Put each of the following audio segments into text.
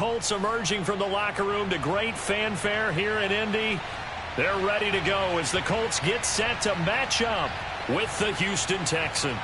Colts emerging from the locker room to great fanfare here in Indy. They're ready to go as the Colts get set to match up with the Houston Texans.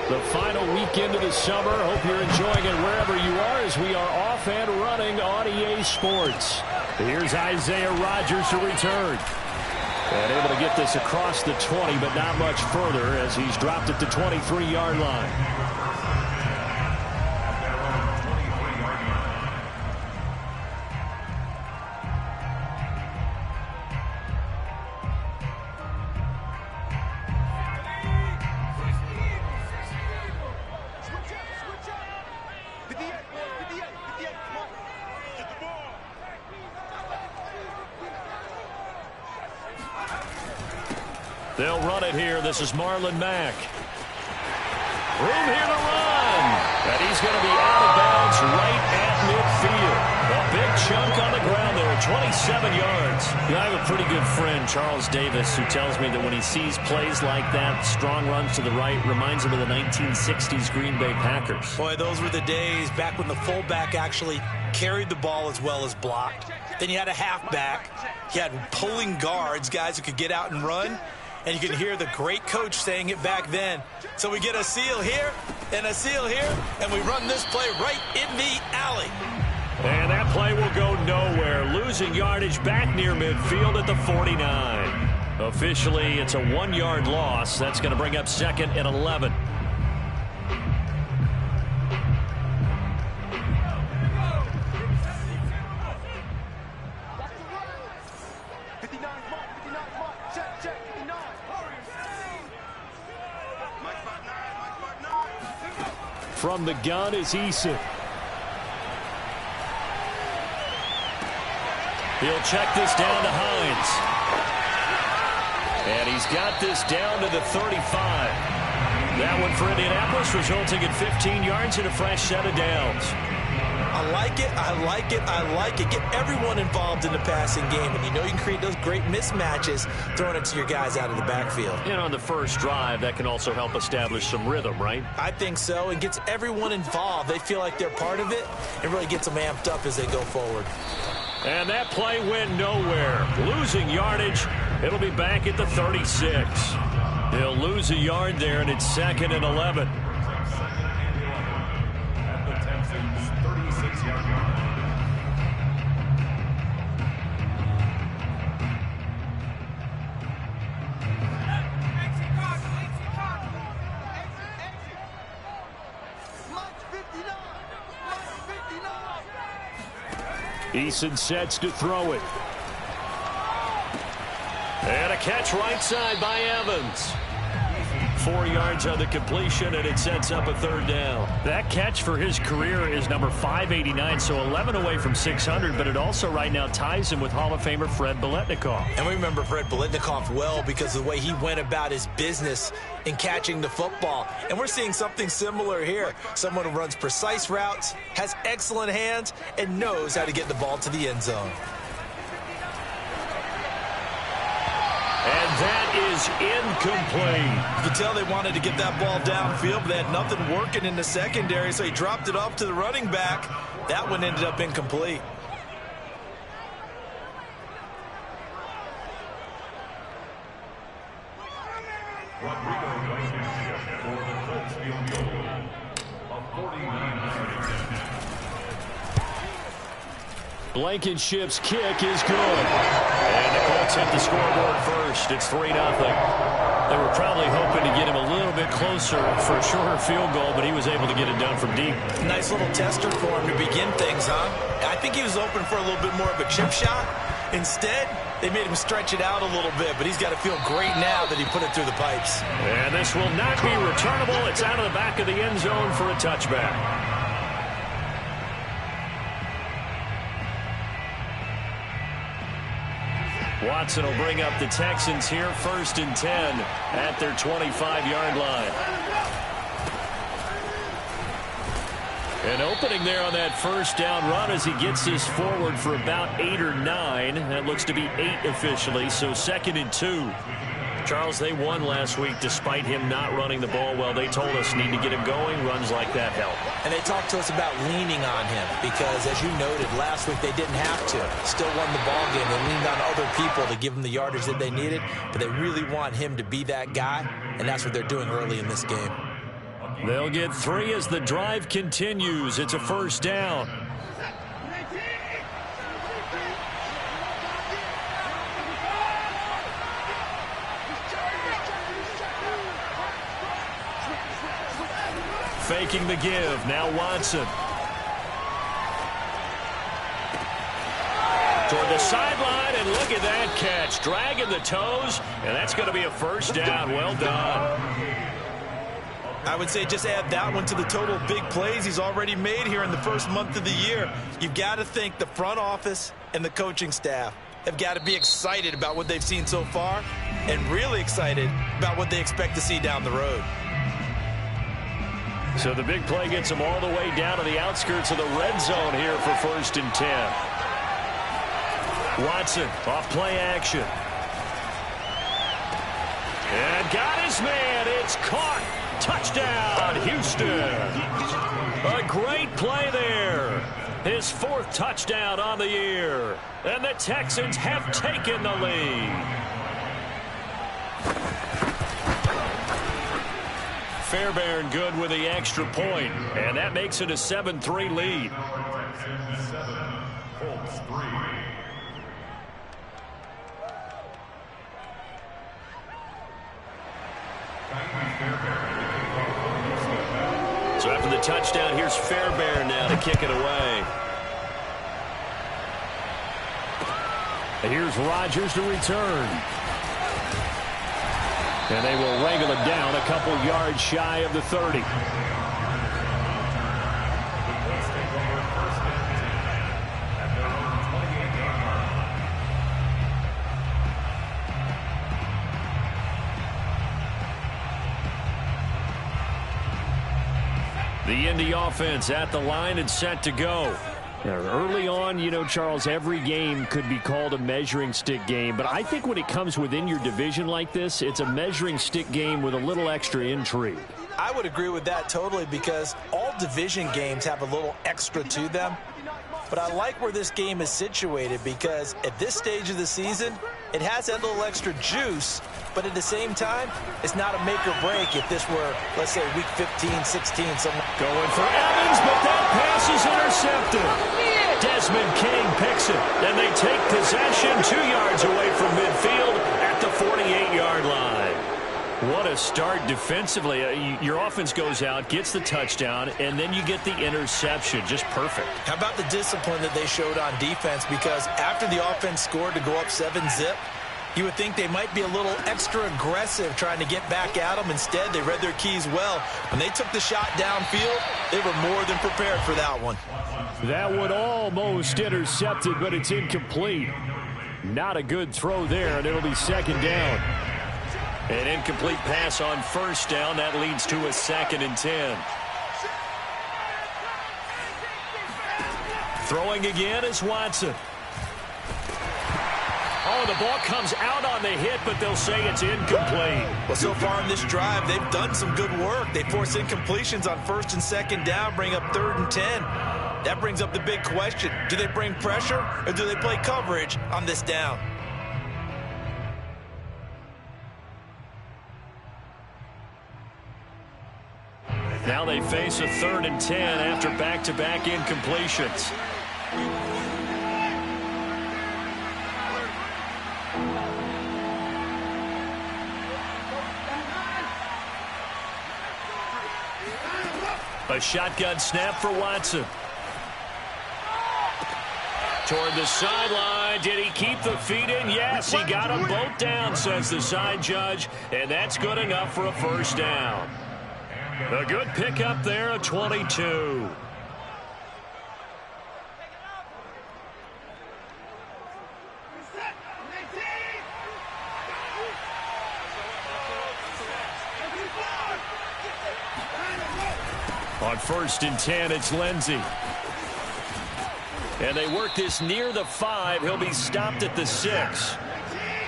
The final weekend of the summer. Hope you're enjoying it wherever you are as we are off and running on EA Sports. Here's Isaiah Rodgers to return. And able to get this across the 20, but not much further as he's dropped it to 23-yard line. They'll run it here. This is Marlon Mack. Room here to run. And he's going to be out of bounds right at midfield. A big chunk on the ground there, 27 yards. I have a pretty good friend, Charles Davis, who tells me that when he sees plays like that, strong runs to the right, reminds him of the 1960s Green Bay Packers. Boy, those were the days back when the fullback actually carried the ball as well as blocked. Then you had a halfback. You had pulling guards, guys who could get out and run. And you can hear the great coach saying it back then. So we get a seal here and a seal here, and we run this play right in the alley. And that play will go nowhere. Losing yardage back near midfield at the 49. Officially, it's a 1-yard loss. That's going to bring up second and 11. From the gun is Eason. He'll check this down to Hines. And he's got this down to the 35. That one for Indianapolis, resulting in 15 yards and a fresh set of downs. I like it, I like it, I like it. Get everyone involved in the passing game. And you know you can create those great mismatches throwing it to your guys out of the backfield. And on the first drive, that can also help establish some rhythm, right? I think so. It gets everyone involved. They feel like they're part of it. It really gets them amped up as they go forward. And that play went nowhere. Losing yardage. It'll be back at the 36. They'll lose a yard there, and it's second and 11. Eason sets to throw it. And a catch right side by Evans. 4 yards on the completion, and it sets up a third down. That catch for his career is number 589, so 11 away from 600, but it also right now ties him with Hall of Famer Fred Biletnikoff. And we remember Fred Biletnikoff well because of the way he went about his business in catching the football. And we're seeing something similar here. Someone who runs precise routes, has excellent hands, and knows how to get the ball to the end zone. And that is incomplete. You can tell they wanted to get that ball downfield, but they had nothing working in the secondary, so he dropped it off to the running back. That one ended up incomplete. Blankenship's kick is good. And the Colts hit the scoreboard first. It's 3-0. They were probably hoping to get him a little bit closer for a shorter field goal, but he was able to get it done from deep. Nice little tester for him to begin things, huh? I think he was open for a little bit more of a chip shot. Instead, they made him stretch it out a little bit, but he's got to feel great now that he put it through the pipes. And this will not be returnable. It's out of the back of the end zone for a touchback. Watson will bring up the Texans here, 1st and 10 at their 25-yard line. An opening there on that first down run as he gets this forward for about 8 or 9. That looks to be 8 officially, so 2nd and 2. Charles, they won last week despite him not running the ball well. They told us need to get him going. Runs like that help. And they talked to us about leaning on him because, as you noted, last week they didn't have to. Still won the ball game. They leaned on other people to give them the yardage that they needed, but they really want him to be that guy, and that's what they're doing early in this game. They'll get 3 as the drive continues. It's a 1st down. Faking the give. Now Watson. Toward the sideline, and look at that catch. Dragging the toes, and that's going to be a 1st down. Well done. I would say just add that one to the total big plays he's already made here in the first month of the year. You've got to think the front office and the coaching staff have got to be excited about what they've seen so far and really excited about what they expect to see down the road. So the big play gets them all the way down to the outskirts of the red zone here for 1st and 10. Watson off play action. And got his man. It's caught. Touchdown, Houston. A great play there. His 4th touchdown on the year. And the Texans have taken the lead. Fairbairn good with the extra point, and that makes it a 7-3 lead. So after the touchdown, here's Fairbairn now to kick it away. And here's Rodgers to return. And they will wrangle it down a couple yards shy of the 30. The Indy offense at the line and set to go. Early on, you know, Charles, every game could be called a measuring stick game. But I think when it comes within your division like this, it's a measuring stick game with a little extra intrigue. I would agree with that totally because all division games have a little extra to them. But I like where this game is situated because at this stage of the season, it has that little extra juice. But at the same time, it's not a make or break if this were, let's say, week 15, 16. Someone going for Evans, but that pass is intercepted. Desmond King picks it, and they take possession 2 yards away from midfield at the 48-yard line. What a start defensively. Your offense goes out, gets the touchdown, and then you get the interception. Just perfect. How about the discipline that they showed on defense? Because after the offense scored to go up 7-zip, you would think they might be a little extra aggressive trying to get back at them. Instead, they read their keys well. When they took the shot downfield, they were more than prepared for that one. That one almost intercepted, but it's incomplete. Not a good throw there, and it'll be 2nd down. An incomplete pass on 1st down. That leads to a 2nd and 10. Throwing again is Watson. Oh, the ball comes out on the hit, but they'll say it's incomplete. Well, so far in this drive, they've done some good work. They force incompletions on 1st and 2nd down, bring up 3rd and 10. That brings up the big question. Do they bring pressure, or do they play coverage on this down? Now they face a 3rd and 10 after back-to-back incompletions. A shotgun snap for Watson. Toward the sideline. Did he keep the feet in? Yes, he got them both down, says the side judge. And that's good enough for a 1st down. A good pickup there, a 22. On 1st and 10, it's Lindsey. And they work this near the 5. He'll be stopped at the 6.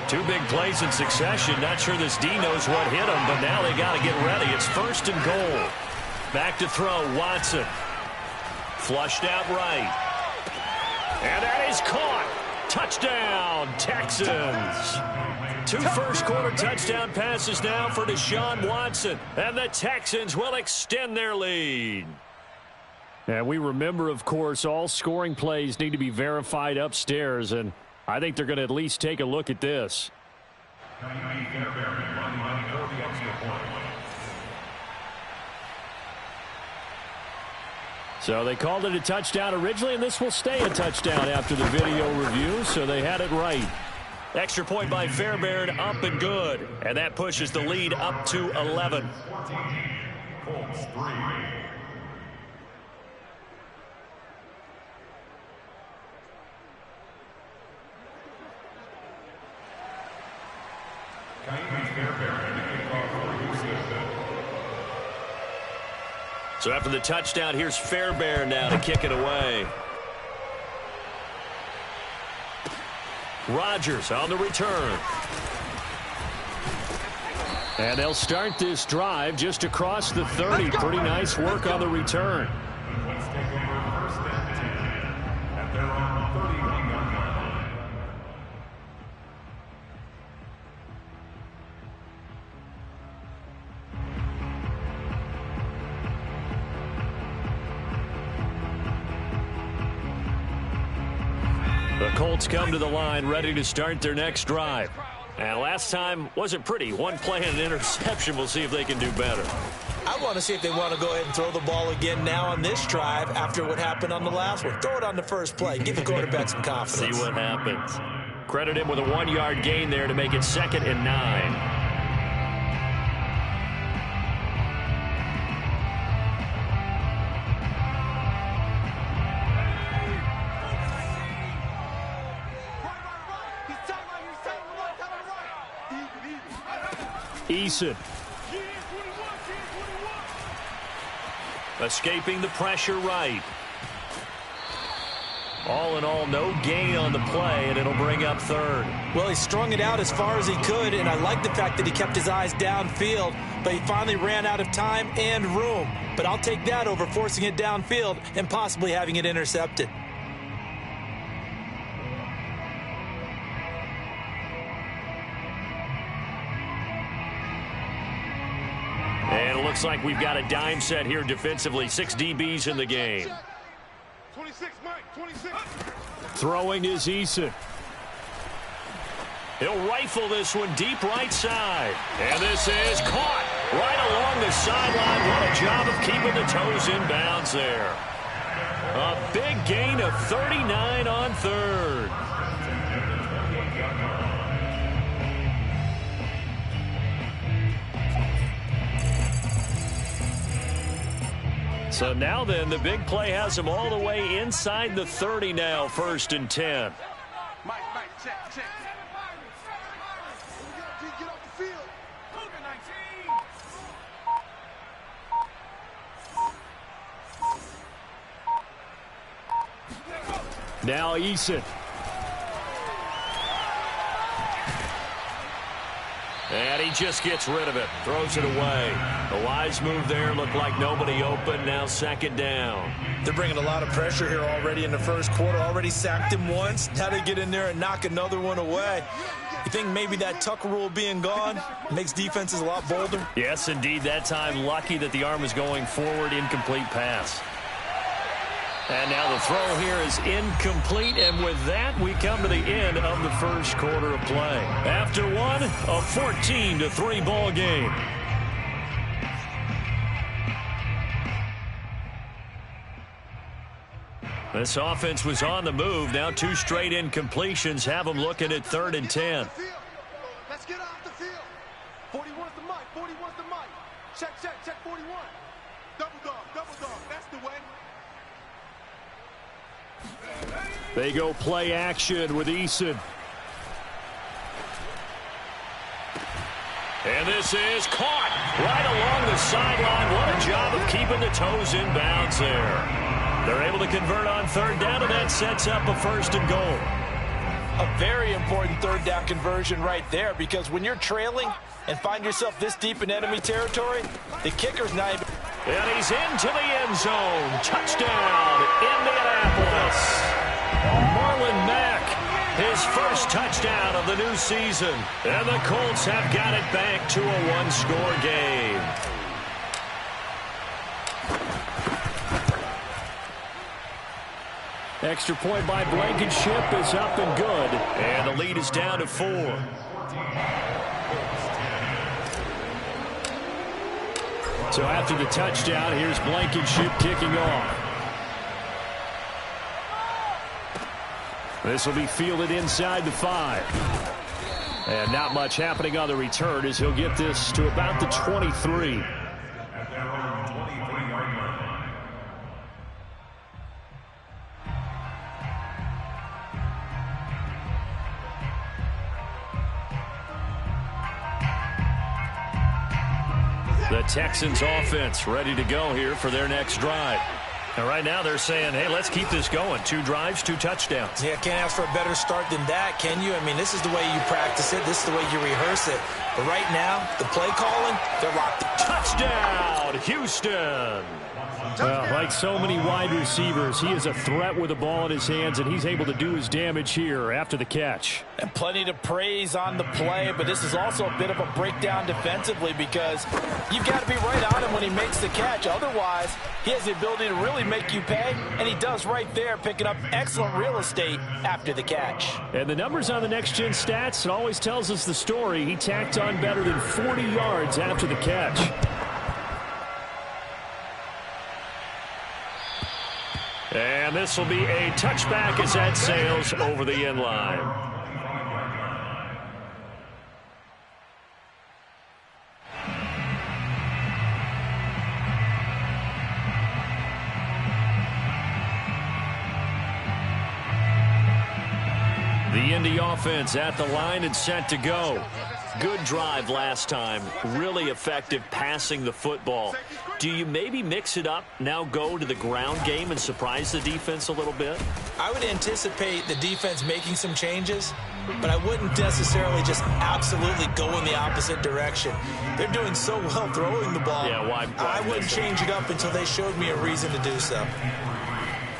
2 big plays in succession. Not sure this D knows what hit him, but now they got to get ready. It's 1st and goal. Back to throw, Watson. Flushed out right. And that is caught. Touchdown, Texans. 2 first-quarter touchdown passes now for Deshaun Watson. And the Texans will extend their lead. And we remember, of course, all scoring plays need to be verified upstairs, and I think they're going to at least take a look at this. So they called it a touchdown originally, and this will stay a touchdown after the video review, so they had it right. Extra point by Fairbairn, up and good. And that pushes the lead up to 11. Colts 3. So after the touchdown, here's Fairbairn now to kick it away. Rodgers on the return. And they'll start this drive just across the 30. Pretty nice work on the return. The Colts come to the line ready to start their next drive. And last time wasn't pretty. 1 play and an interception. We'll see if they can do better. I want to see if they want to go ahead and throw the ball again now on this drive after what happened on the last one. Throw it on the first play. Give the quarterback some confidence. See what happens. Credit him with a 1-yard gain there to make it 2nd and 9. Eason. Escaping the pressure right. All in all, no gain on the play, and it'll bring up 3rd. Well, he strung it out as far as he could, and I like the fact that he kept his eyes downfield, but he finally ran out of time and room. But I'll take that over forcing it downfield and possibly having it intercepted. And it looks like we've got a dime set here defensively. 6 DBs in the game. 26, Mike, 26. Throwing is Eason. He'll rifle this one deep right side. And this is caught right along the sideline. What a job of keeping the toes in bounds there. A big gain of 39 on 3rd. So now then, the big play has him all the way inside the 30 now, 1st and 10. Mike, check. Get off the field. Cougar 19. Now Eason. And he just gets rid of it. Throws it away. A wise move there. Looked like nobody open. Now 2nd down. They're bringing a lot of pressure here already in the first quarter. Already sacked him once. Now they get in there and knock another one away. You think maybe that Tucker rule being gone makes defenses a lot bolder? Yes, indeed. That time lucky that the arm was going forward. Incomplete pass. And now the throw here is incomplete, and with that, we come to the end of the first quarter of play. After one, a 14-3 ball game. This offense was on the move. Now 2 straight incompletions have them looking at 3rd and 10. Let's get off the field. 41's the mic. 41's the mic. Check 41. Double dog. That's the way. They go play action with Eason. And this is caught right along the sideline. What a job of keeping the toes in bounds there. They're able to convert on third down, and that sets up a 1st and goal. A very important third down conversion right there, because when you're trailing and find yourself this deep in enemy territory, the kicker's not even... And he's into the end zone. Touchdown, Indianapolis. Marlon Mack, his first touchdown of the new season. And the Colts have got it back to a one-score game. Extra point by Blankenship is up and good. And the lead is down to 4. So after the touchdown, here's Blankenship kicking off. This will be fielded inside the 5. And not much happening on the return as he'll get this to about the 23. The Texans offense ready to go here for their next drive. And right now they're saying, hey, let's keep this going. 2 drives, 2 touchdowns. Yeah, can't ask for a better start than that, can you? I mean, this is the way you practice it. This is the way you rehearse it. But right now, the play calling, they're locked. Touchdown, Houston. Well, like so many wide receivers, he is a threat with the ball in his hands, and he's able to do his damage here after the catch. And plenty to praise on the play, but this is also a bit of a breakdown defensively, because you've got to be right on him when he makes the catch. Otherwise, he has the ability to really make you pay, and he does right there, picking up excellent real estate after the catch. And the numbers on the next-gen stats, it always tells us the story. He tacked on better than 40 yards after the catch. And this will be a touchback as that sails over the end line. The Indy offense at the line and set to go. Good drive last time. Really effective passing the football. Do you maybe mix it up, now go to the ground game and surprise the defense a little bit? I would anticipate the defense making some changes, but I wouldn't necessarily just absolutely go in the opposite direction. They're doing so well throwing the ball. Yeah, why I wouldn't change it up until they showed me a reason to do so.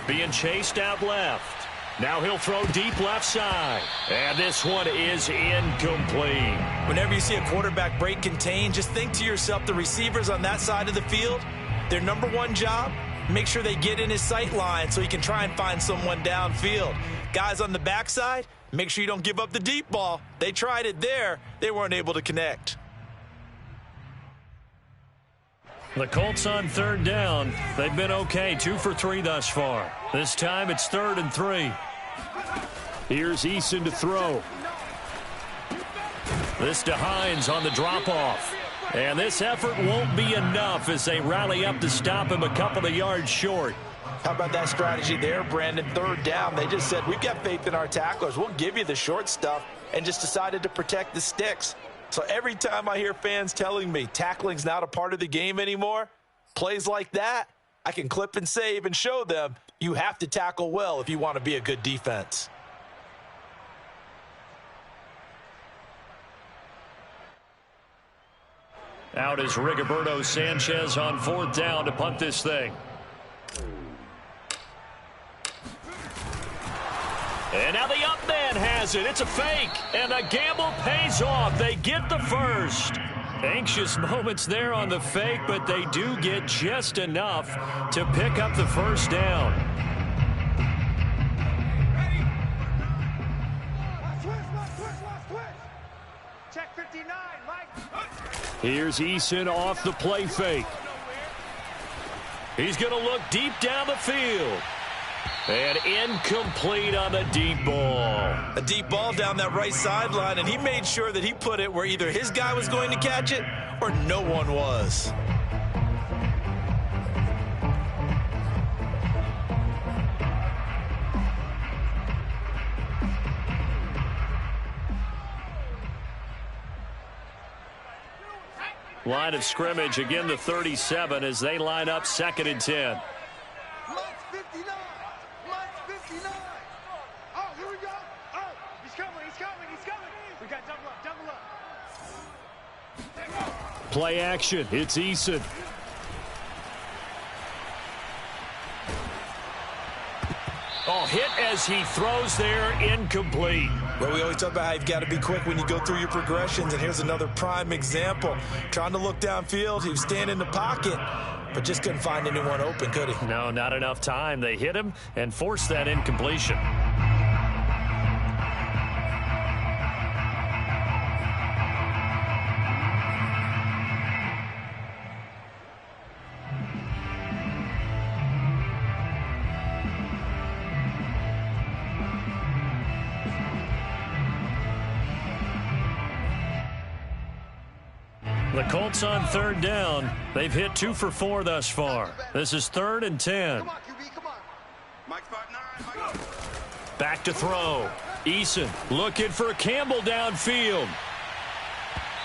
Being chased out left. Now he'll throw deep left side. And this one is incomplete. Whenever you see a quarterback break contain, just think to yourself, the receivers on that side of the field, their number one job, make sure they get in his sight line so he can try and find someone downfield. Guys on the backside, make sure you don't give up the deep ball. They tried it there. They weren't able to connect. The Colts on third down. They've been okay, 2 for 3 thus far. This time it's 3rd and 3. Here's Eason to throw. This to Hines on the drop-off. And this effort won't be enough as they rally up to stop him a couple of yards short. How about that strategy there, Brandon? 3rd down. They just said, we've got faith in our tacklers. We'll give you the short stuff, and just decided to protect the sticks. So every time I hear fans telling me tackling's not a part of the game anymore, plays like that, I can clip and save and show them you have to tackle well if you want to be a good defense. Out is Rigoberto Sanchez on 4th down to punt this thing. And now the up man has it. It's a fake. And the gamble pays off. They get the first. Anxious moments there on the fake, but they do get just enough to pick up the first down. Check 59, Mike. Here's Eason off the play fake. He's going to look deep down the field. And incomplete on the deep ball. A deep ball down that right sideline, and he made sure that he put it where either his guy was going to catch it or no one was. Line of scrimmage, again the 37 as they line up 2nd and 10. Mike's 59. Mike's 59. Oh, here we go. Oh, he's coming. We got double up. Play action. It's Eason. Oh, hit as he throws there, incomplete. Well, we always talk about how you've got to be quick when you go through your progressions, and here's another prime example. Trying to look downfield, he was standing in the pocket, but just couldn't find anyone open, could he? No, not enough time. They hit him and forced that incompletion. The Colts on 3rd down. They've hit 2 for 4 thus far. This is 3rd and 10. Come on, QB, come on. Mike's 5'9". Back to throw. Eason looking for Campbell downfield.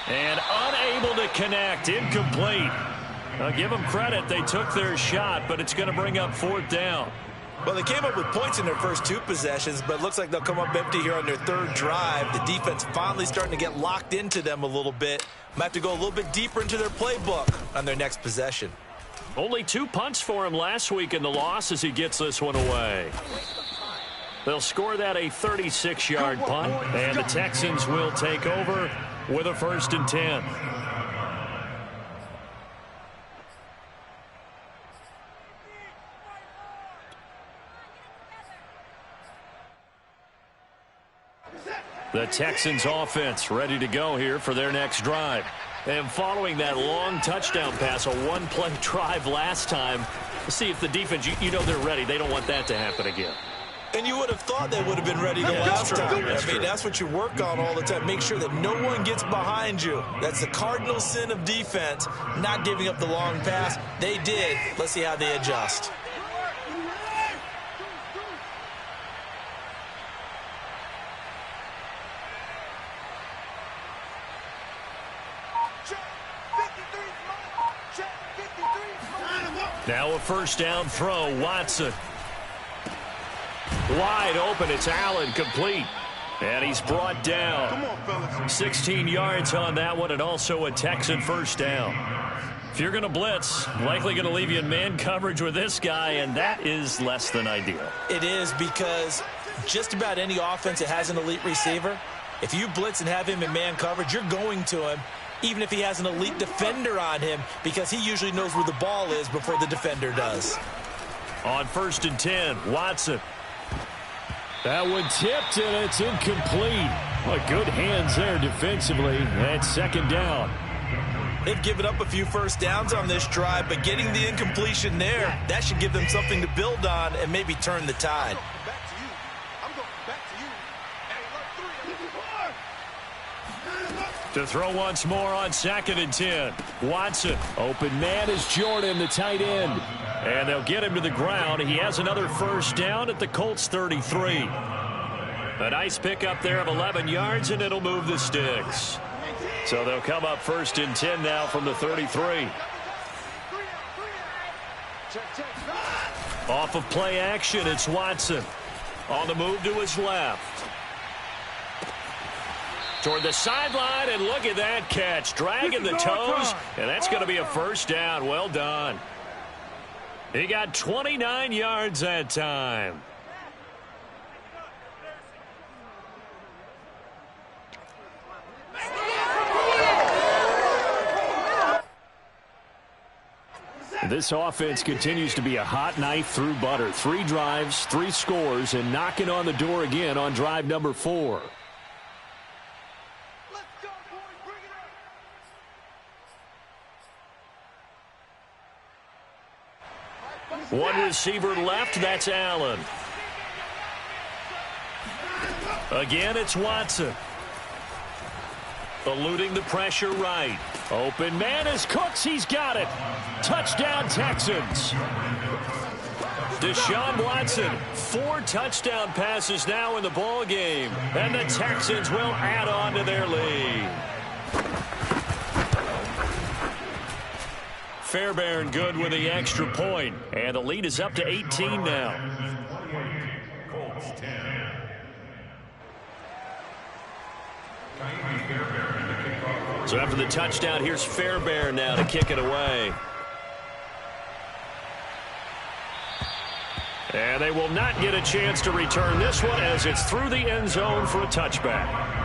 And unable to connect. Incomplete. I'll give them credit. They took their shot, but it's going to bring up 4th down. Well, they came up with points in their first 2 possessions, but it looks like they'll come up empty here on their 3rd drive. The defense finally starting to get locked into them a little bit. Might have to go a little bit deeper into their playbook on their next possession. Only 2 punts for him last week in the loss as he gets this one away. They'll score that a 36-yard punt, and the Texans will take over with a 1st and 10. The Texans offense ready to go here for their next drive. And following that long touchdown pass, a 1-play drive last time, see if the defense, you know they're ready. They don't want that to happen again. And you would have thought they would have been ready the last time. I mean, that's what you work on all the time. Make sure that no one gets behind you. That's the cardinal sin of defense, not giving up the long pass. They did. Let's see how they adjust. Now a 1st down throw, Watson. Wide open, it's Allen, complete. And he's brought down. Come on, fellas. 16 yards on that one, and also a Texan 1st down. If you're going to blitz, likely going to leave you in man coverage with this guy, and that is less than ideal. It is, because just about any offense that has an elite receiver, if you blitz and have him in man coverage, you're going to him, even if he has an elite defender on him, because he usually knows where the ball is before the defender does. On 1st and 10, Watson. That one tipped, and it's incomplete. Well, good hands there defensively. That's 2nd down. They've given up a few 1st downs on this drive, but getting the incompletion there, that should give them something to build on and maybe turn the tide. Back to you. I'm going back to you. To throw once more on 2nd and 10. Watson. Open man is Jordan, the tight end. And they'll get him to the ground. He has another 1st down at the Colts 33. A nice pickup there of 11 yards, and it'll move the sticks. So they'll come up 1st and 10 now from the 33. Off of play action, it's Watson. On the move to his left. Toward the sideline, and look at that catch. Dragging the toes, and that's going to be a 1st down. Well done. He got 29 yards that time. This offense continues to be a hot knife through butter. 3 drives, 3 scores, and knocking on the door again on drive number 4. One receiver left, that's Allen. Again, it's Watson. Eluding the pressure right. Open man is Cooks, he's got it. Touchdown Texans. Deshaun Watson, 4 touchdown passes now in the ball game, and the Texans will add on to their lead. Fairbairn good with the extra point. And the lead is up to 18 now. Colts 10. So after the touchdown, here's Fairbairn now to kick it away. And they will not get a chance to return this one as it's through the end zone for a touchback.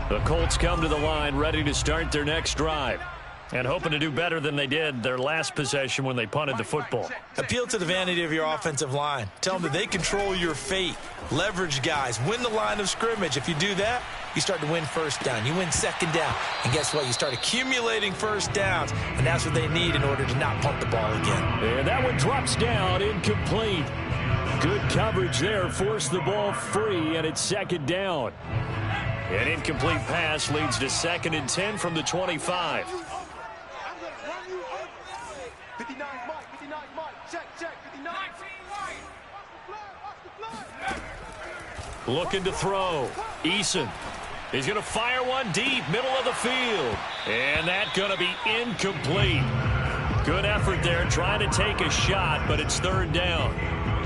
The Colts come to the line ready to start their next drive and hoping to do better than they did their last possession when they punted the football. Appeal to the vanity of your offensive line. Tell them that they control your fate. Leverage guys. Win the line of scrimmage. If you do that, you start to win first down. You win second down. And guess what? You start accumulating first downs. And that's what they need in order to not punt the ball again. And that one drops down, incomplete. Good coverage there. Forced the ball free, and it's second down. An incomplete pass leads to 2nd and 10 from the 25. 59 Mike, 59 Mike, check, 59. Looking to throw. Eason. He's going to fire one deep, middle of the field. And that's going to be incomplete. Good effort there, trying to take a shot, but it's 3rd down.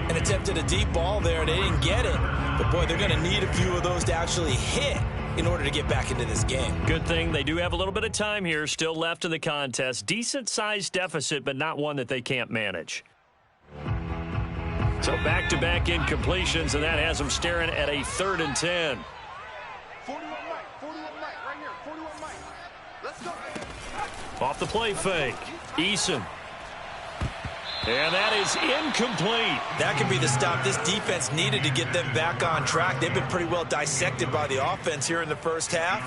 And attempted a deep ball there. They didn't get it. But, boy, they're going to need a few of those to actually hit in order to get back into this game. Good thing they do have a little bit of time here still left in the contest. Decent-sized deficit, but not one that they can't manage. So back-to-back incompletions, and that has them staring at a 3rd and 10. 41 Mike, right here, 41 Mike. Let's go. Off the play fake. Eason. And that is incomplete. That could be the stop this defense needed to get them back on track. They've been pretty well dissected by the offense here in the first half.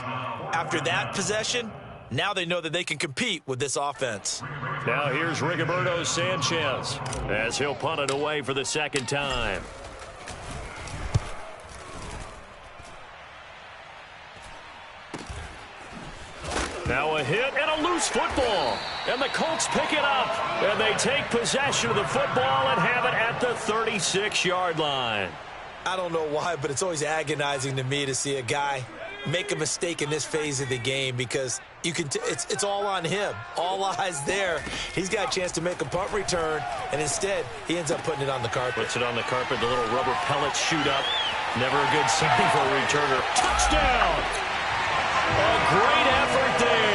After that possession, now they know that they can compete with this offense. Now here's Rigoberto Sanchez as he'll punt it away for the 2nd time. Now a hit and a loose football. And the Colts pick it up. And they take possession of the football and have it at the 36-yard line. I don't know why, but it's always agonizing to me to see a guy make a mistake in this phase of the game because you can it's all on him. All eyes there. He's got a chance to make a punt return, and instead he ends up putting it on the carpet. Puts it on the carpet. The little rubber pellets shoot up. Never a good sign for a returner. Touchdown! A great effort there.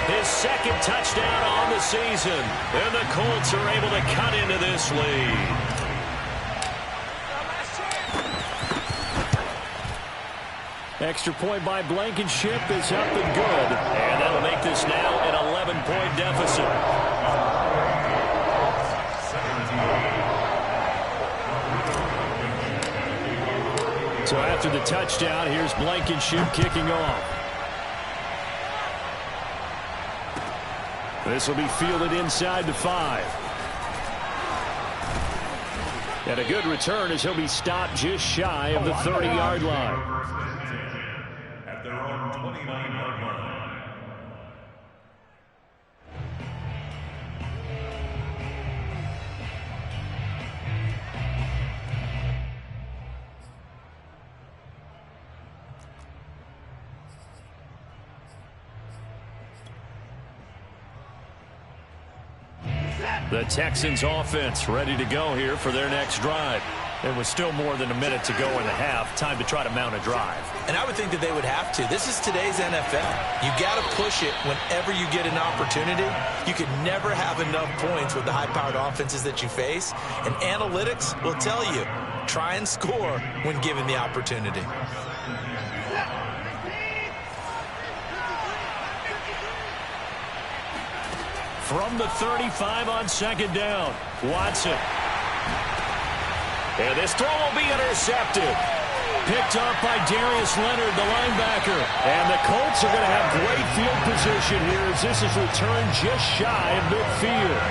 His 2nd touchdown on the season. And the Colts are able to cut into this lead. Extra point by Blankenship is up and good. And that'll make this now an 11-point deficit. So after the touchdown, here's Blankenship kicking off. This will be fielded inside the 5. And a good return as he'll be stopped just shy of the 30-yard line. At their own 29-yard line. The Texans offense ready to go here for their next drive. There was still more than a minute to go in the half. Time to try to mount a drive. And I would think that they would have to. This is today's NFL. You got to push it whenever you get an opportunity. You can never have enough points with the high-powered offenses that you face. And analytics will tell you, try and score when given the opportunity. From the 35 on 2nd down, Watson. And this throw will be intercepted. Picked up by Darius Leonard, the linebacker. And the Colts are going to have great field position here as this is returned just shy of midfield.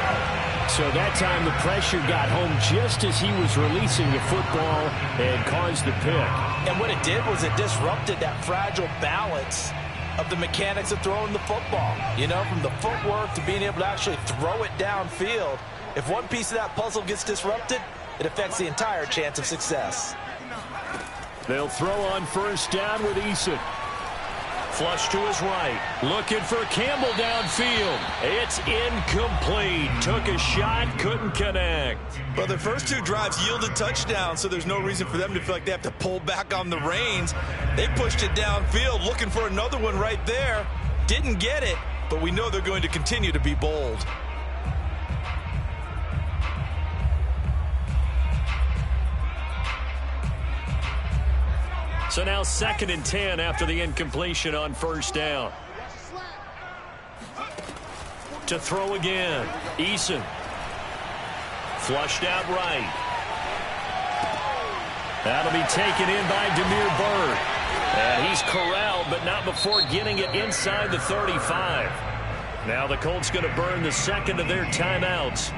So that time the pressure got home just as he was releasing the football and caused the pick. And what it did was it disrupted that fragile balance of the mechanics of throwing the football. You know, from the footwork to being able to actually throw it downfield. If one piece of that puzzle gets disrupted, it affects the entire chance of success. They'll throw on first down with Eason. Flush to his right. Looking for Campbell downfield. It's incomplete. Took a shot, couldn't connect. Well, their first two drives yielded touchdowns, so there's no reason for them to feel like they have to pull back on the reins. They pushed it downfield, looking for another one right there. Didn't get it, but we know they're going to continue to be bold. So now 2nd and 10 after the incompletion on first down. To throw again. Eason. Flushed out right. That'll be taken in by Demir Bird. And he's corralled, but not before getting it inside the 35. Now the Colts going to burn the second of their timeouts,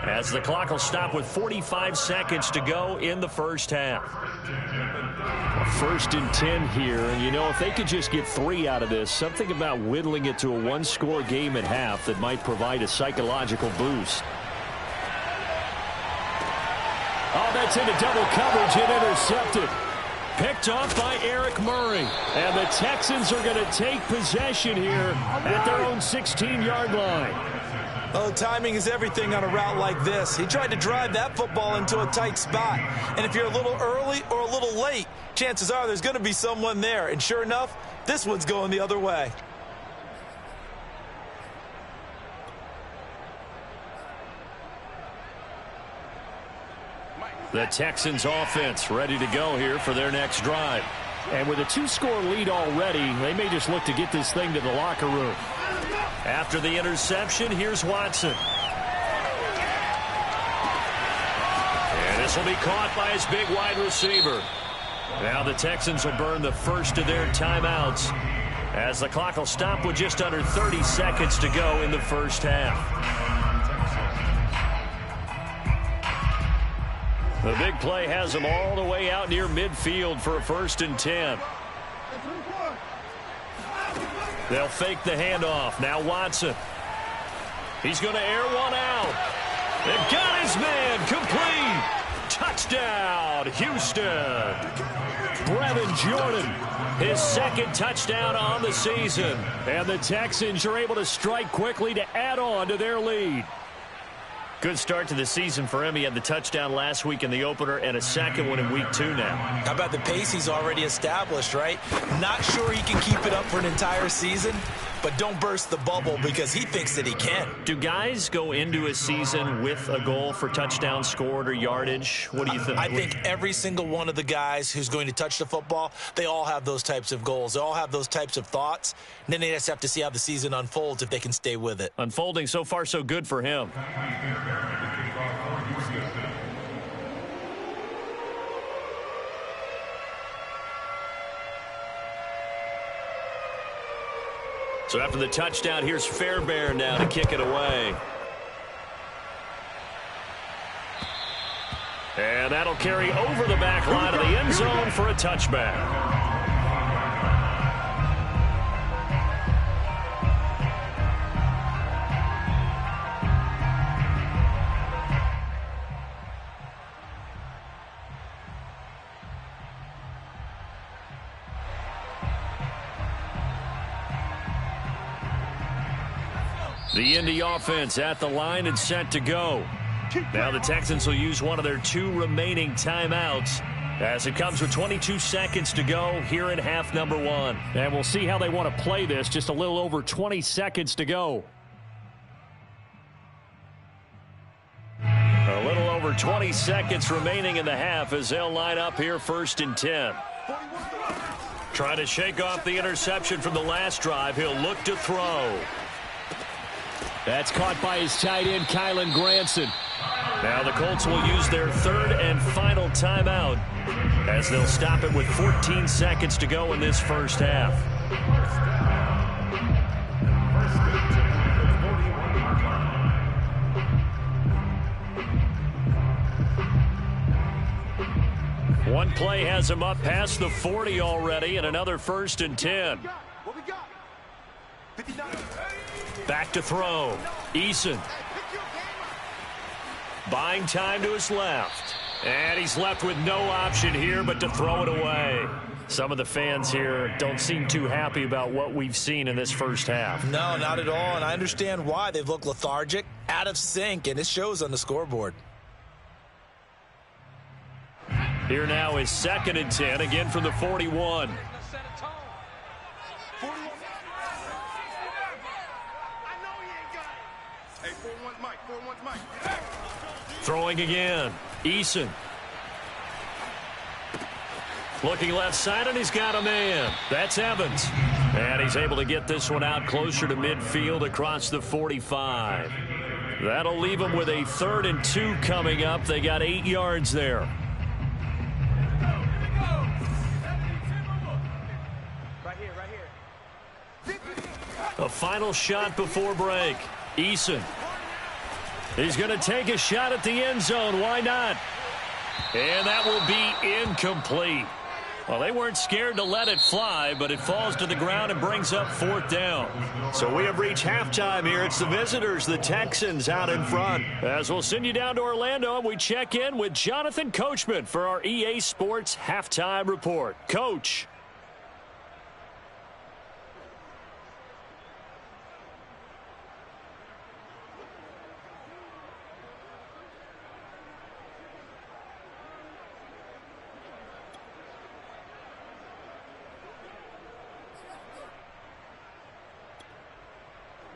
as the clock will stop with 45 seconds to go in the first half. 1st and 10 here, and you know, if they could just get 3 out of this, something about whittling it to a 1-score game at half that might provide a psychological boost. Oh, that's into double coverage and intercepted. Picked off by Eric Murray. And the Texans are going to take possession here at their own 16-yard line. Oh, timing is everything on a route like this. He tried to drive that football into a tight spot. And if you're a little early or a little late, chances are there's going to be someone there. And sure enough, this one's going the other way. The Texans offense ready to go here for their next drive. And with a 2-score lead already, they may just look to get this thing to the locker room. After the interception, here's Watson. And this will be caught by his big wide receiver. Now the Texans will burn the first of their timeouts, as the clock will stop with just under 30 seconds to go in the first half. The big play has them all the way out near midfield for a 1st and 10. They'll fake the handoff. Now Watson. He's going to air one out. They've got his man. Complete. Touchdown, Houston. Brevin Jordan, his 2nd touchdown on the season. And the Texans are able to strike quickly to add on to their lead. Good start to the season for him. He had the touchdown last week in the opener and a 2nd one in week 2 now. How about the pace he's already established, right? Not sure he can keep it up for an entire season, but don't burst the bubble because he thinks that he can. Do guys go into a season with a goal for touchdown scored or yardage? What do you think? I think every single one of the guys who's going to touch the football, they all have those types of goals. They all have those types of thoughts. And then they just have to see how the season unfolds if they can stay with it. Unfolding so far so good for him. So after the touchdown, here's Fairbairn now to kick it away. And that'll carry over the back line of the end zone for a touchback. The Indy offense at the line and set to go. Now the Texans will use one of their 2 remaining timeouts, as it comes with 22 seconds to go here in half number 1. And we'll see how they want to play this. Just a little over 20 seconds to go. A little over 20 seconds remaining in the half as they'll line up here 1st and 10. Trying to shake off the interception from the last drive. He'll look to throw. That's caught by his tight end, Kylen Granson. Now the Colts will use their 3rd and final timeout, as they'll stop it with 14 seconds to go in this first half. One play has him up past the 40 already, and another 1st and 10. Back to throw. Eason. Buying time to his left. And he's left with no option here but to throw it away. Some of the fans here don't seem too happy about what we've seen in this first half. No, not at all, and I understand why. They've looked lethargic, out of sync, and it shows on the scoreboard. Here now is 2nd and 10, again from the 41. Throwing again. Eason. Looking left side, and he's got a man. That's Evans. And he's able to get this one out closer to midfield across the 45. That'll leave him with a 3rd and 2 coming up. They got 8 yards there. A final shot before break. Eason. He's going to take a shot at the end zone. Why not? And that will be incomplete. Well, they weren't scared to let it fly, but it falls to the ground and brings up 4th down. So we have reached halftime here. It's the visitors, the Texans, out in front. As we'll send you down to Orlando, and we check in with Jonathan Coachman for our EA Sports Halftime Report. Coach.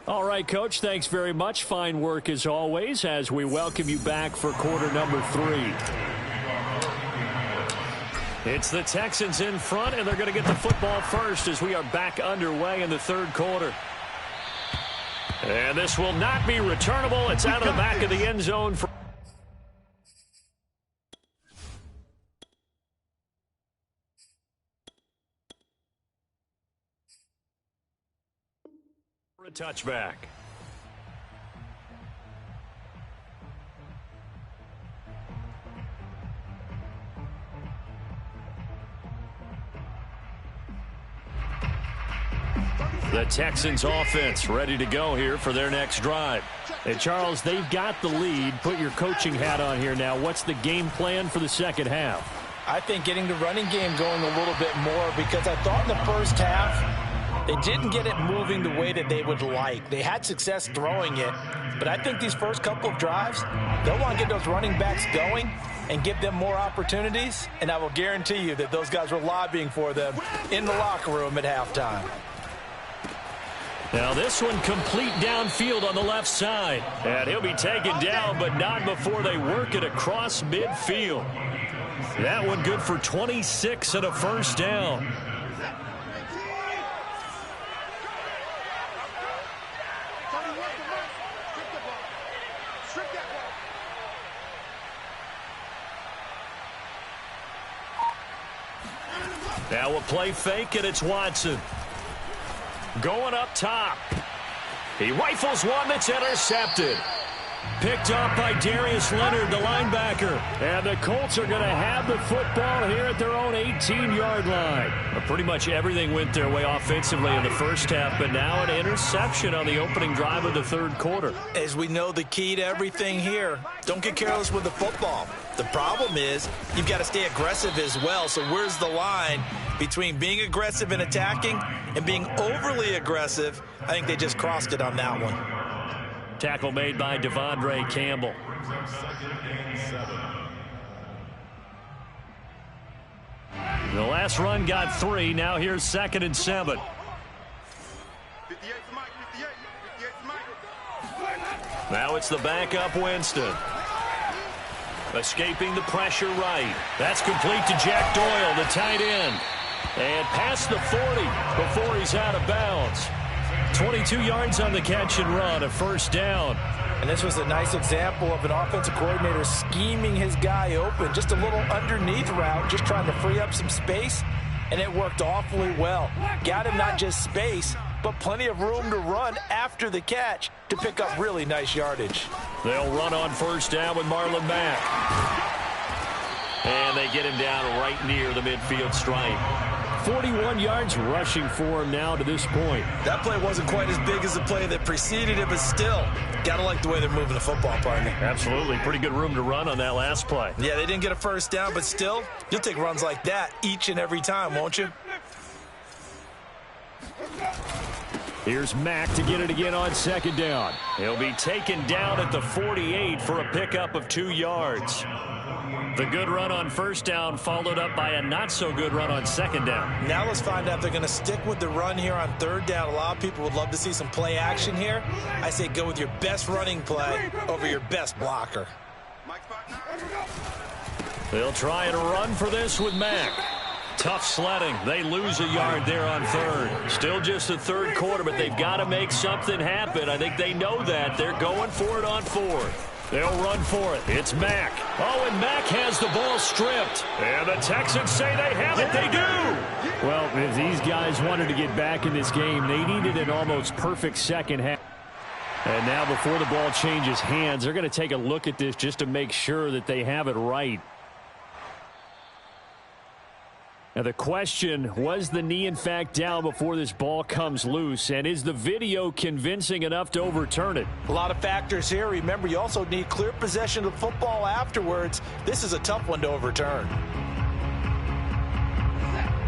All right, Coach, thanks very much. Fine work as always as we welcome you back for quarter number 3. It's the Texans in front, and they're going to get the football first as we are back underway in the 3rd quarter. And this will not be returnable. It's out of the back of the end zone for a touchback. The Texans offense ready to go here for their next drive. And Charles, they've got the lead. Put your coaching hat on here now. What's the game plan for the second half? I think getting the running game going a little bit more, because I thought in the first half they didn't get it moving the way that they would like. They had success throwing it, but I think these first couple of drives, they'll want to get those running backs going and give them more opportunities, and I will guarantee you that those guys were lobbying for them in the locker room at halftime. Now this one complete downfield on the left side. And he'll be taken down, but not before they work it across midfield. That one good for 26 and a first down. Now we'll play fake, and it's Watson. Going up top. He rifles one that's intercepted. Picked up by Darius Leonard, the linebacker. And the Colts are going to have the football here at their own 18-yard line. Pretty much everything went their way offensively in the first half, but now an interception on the opening drive of the 3rd quarter. As we know, the key to everything here, don't get careless with the football. The problem is you've got to stay aggressive as well. So where's the line between being aggressive and attacking and being overly aggressive? I think they just crossed it on that one. Tackle made by Devondre Campbell. The last run got 3. Now here's 2nd and 7. Now it's the backup Winston. Escaping the pressure right. That's complete to Jack Doyle, the tight end. And past the 40 before he's out of bounds. 22 yards on the catch and run, a first down. And this was a nice example of an offensive coordinator scheming his guy open. Just a little underneath route, just trying to free up some space, and it worked awfully well. Got him not just space, but plenty of room to run after the catch to pick up really nice yardage. They'll run on first down with Marlon Mack. And they get him down right near the midfield stripe. 41 yards rushing for him now to this point. That play wasn't quite as big as the play that preceded it, but still, got to like the way they're moving the football, partner. Absolutely. Pretty good room to run on that last play. Yeah, they didn't get a first down, but still, you'll take runs like that each and every time, won't you? Here's Mack to get it again on second down. He'll be taken down at the 48 for a pickup of 2 yards. The good run on first down followed up by a not-so-good run on second down. Now let's find out if they're going to stick with the run here on third down. A lot of people would love to see some play action here. I say go with your best running play over your best blocker. They'll try and run for this with Mack. Tough sledding. They lose a yard there on third. Still just the third quarter, but they've got to make something happen. I think they know that. They're going for it on fourth. They'll run for it. It's Mack. Oh, and Mack has the ball stripped. And the Texans say they have it. They do. Well, if these guys wanted to get back in this game, they needed an almost perfect second half. And now before the ball changes hands, they're going to take a look at this just to make sure that they have it right. Now the question, was the knee in fact down before this ball comes loose? And is the video convincing enough to overturn it? A lot of factors here. Remember, you also need clear possession of the football afterwards. This is a tough one to overturn.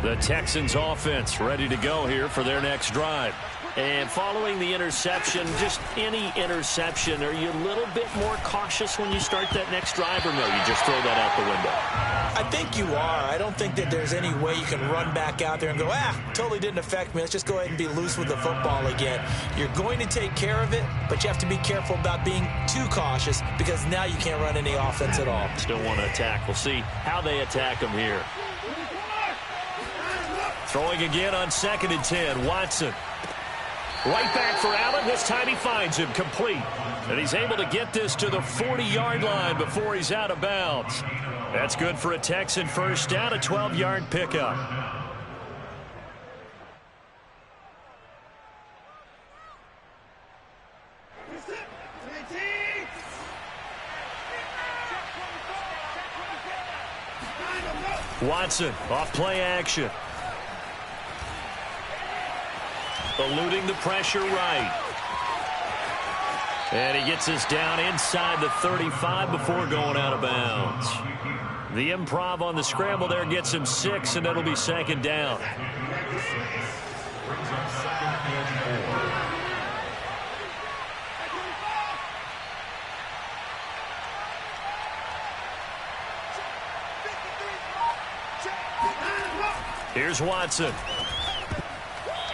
The Texans offense ready to go here for their next drive. And following the interception, just any interception, are you a little bit more cautious when you start that next drive, or no, you just throw that out the window? I think you are. I don't think that there's any way you can run back out there and go, totally didn't affect me. Let's just go ahead and be loose with the football again. You're going to take care of it, but you have to be careful about being too cautious because now you can't run any offense at all. Still want to attack. We'll see how they attack them here. Throwing again on 2nd and 10. Watson. Right back for Allen. This time he finds him complete. And he's able to get this to the 40-yard line before he's out of bounds. That's good for a Texan first down, a 12-yard pickup. Watson off play action. Eluding the pressure right. And he gets us down inside the 35 before going out of bounds. The improv on the scramble there gets him 6, and it'll be 2nd down. Here's Watson.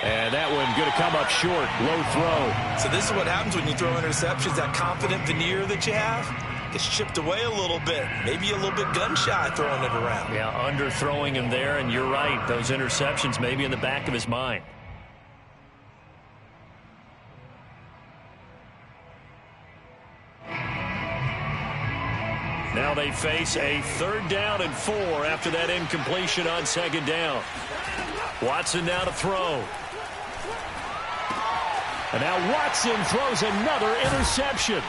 And that one going to come up short. Low throw. So this is what happens when you throw interceptions. That confident veneer that you have gets chipped away a little bit. Maybe a little bit gun-shy throwing it around. Yeah, underthrowing him there, and you're right. Those interceptions maybe in the back of his mind. Now they face a 3rd down and 4 after that incompletion on 2nd down. Watson now to throw. And now Watson throws another interception.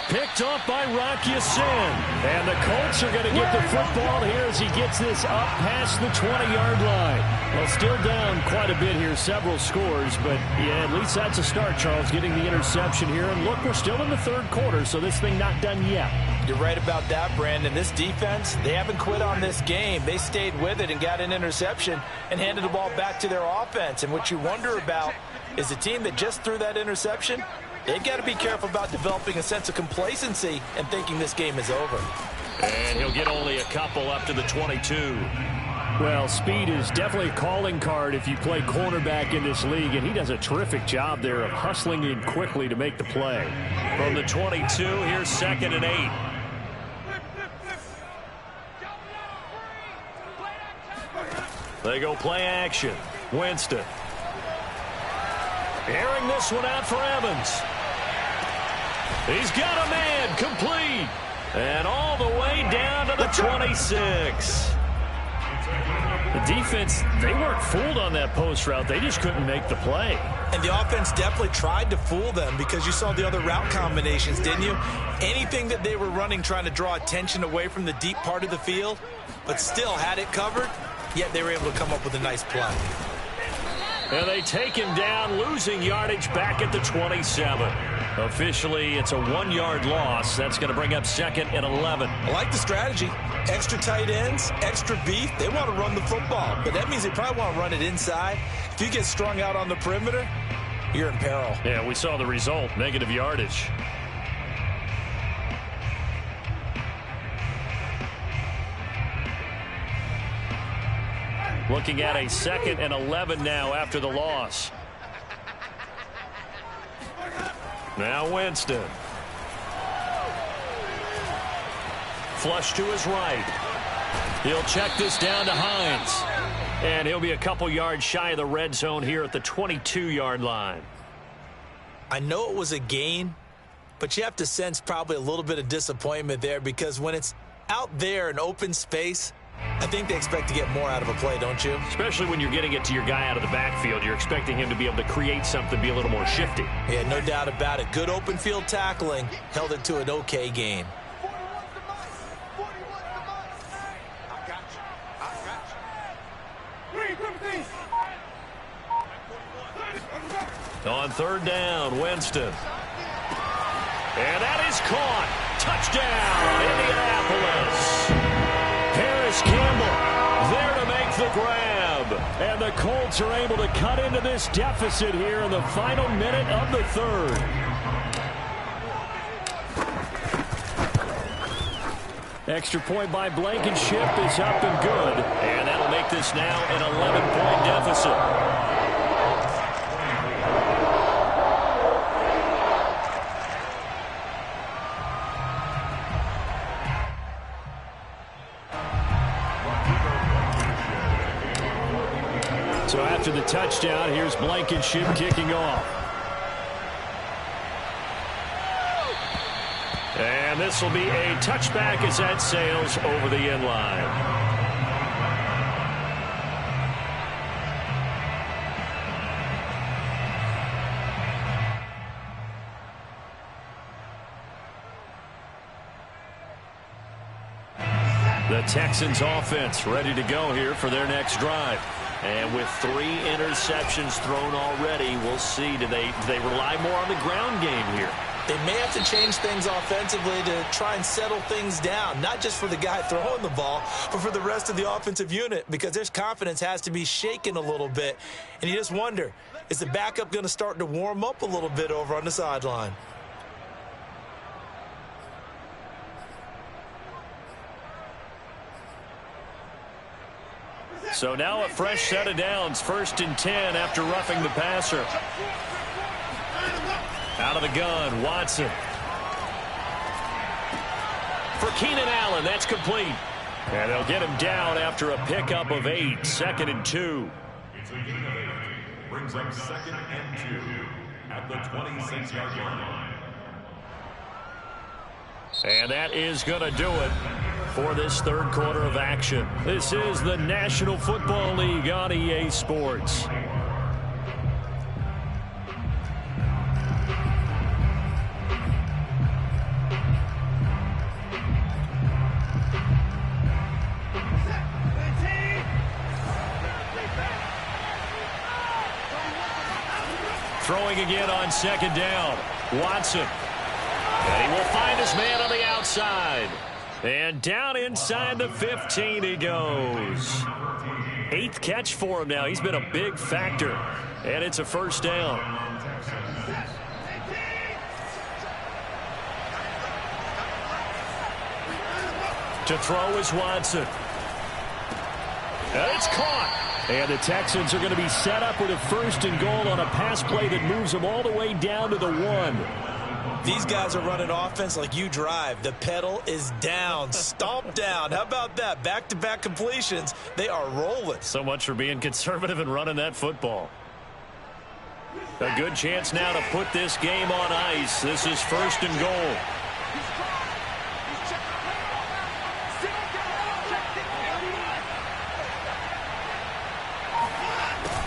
Picked off by Rock Ya-Sin. And the Colts are going to get the football here as he gets this up past the 20-yard line. Well, still down quite a bit here, several scores, but yeah, at least that's a start, Charles, getting the interception here. And look, we're still in the 3rd quarter, so this thing not done yet. You're right about that, Brandon. This defense, they haven't quit on this game. They stayed with it and got an interception and handed the ball back to their offense. And what you wonder about is the team that just threw that interception, they've got to be careful about developing a sense of complacency and thinking this game is over. And he'll get only a couple up to the 22. Well, speed is definitely a calling card if you play cornerback in this league, and he does a terrific job there of hustling in quickly to make the play. From the 22, here's 2nd and 8. They go play action. Winston. Airing this one out for Evans. He's got a man complete. And all the way down to the 26. The defense, they weren't fooled on that post route. They just couldn't make the play. And the offense definitely tried to fool them because you saw the other route combinations, didn't you? Anything that they were running trying to draw attention away from the deep part of the field, but still had it covered. yet they were able to come up with a nice play. And they take him down, losing yardage back at the 27. Officially, it's a 1-yard loss. That's going to bring up 2nd and 11. I like the strategy. Extra tight ends, extra beef. They want to run the football, but that means they probably want to run it inside. If you get strung out on the perimeter, you're in peril. Yeah, we saw the result, negative yardage. Looking at a 2nd and 11 now after the loss. Now Winston. Flush to his right. He'll check this down to Hines. And he'll be a couple yards shy of the red zone here at the 22-yard line. I know it was a gain, but you have to sense probably a little bit of disappointment there, because when it's out there in open space, I think they expect to get more out of a play, don't you? Especially when you're getting it to your guy out of the backfield. You're expecting him to be able to create something, be a little more shifty. Yeah, no doubt about it. Good open field tackling. Held it to an okay gain. On 3rd down, Winston. And that is caught. Touchdown, Indianapolis. Harris Campbell there to make the grab. And the Colts are able to cut into this deficit here in the final minute of the 3rd. Extra point by Blankenship is up and good. And that'll make this now an 11-point deficit. So after the touchdown, here's Blankenship kicking off. And this will be a touchback as that sails over the end line. The Texans offense ready to go here for their next drive. And with 3 interceptions thrown already, we'll see. Do they rely more on the ground game here? They may have to change things offensively to try and settle things down, not just for the guy throwing the ball, but for the rest of the offensive unit, because their confidence has to be shaken a little bit. And you just wonder, is the backup going to start to warm up a little bit over on the sideline? So now a fresh set of downs, 1st and 10 after roughing the passer. Out of the gun, Watson. For Keenan Allen, that's complete. And they'll get him down after a pickup of 8, 2nd and 2. It's a gain of 8. Brings up 2nd and 2 at the 26-yard line. And that is going to do it for this 3rd quarter of action. This is the National Football League on EA Sports. Throwing again on 2nd down. Watson. And he will find his man on the outside. And down inside the 15 he goes. 8th catch for him now. He's been a big factor. And it's a 1st down. To throw is Watson. And it's caught. And the Texans are going to be set up with a 1st and goal on a pass play that moves them all the way down to the 1. These guys are running offense like you drive. The pedal is down, stomped down. How about that? Back-to-back completions. They are rolling. So much for being conservative and running that football. A good chance now to put this game on ice. This is 1st and goal.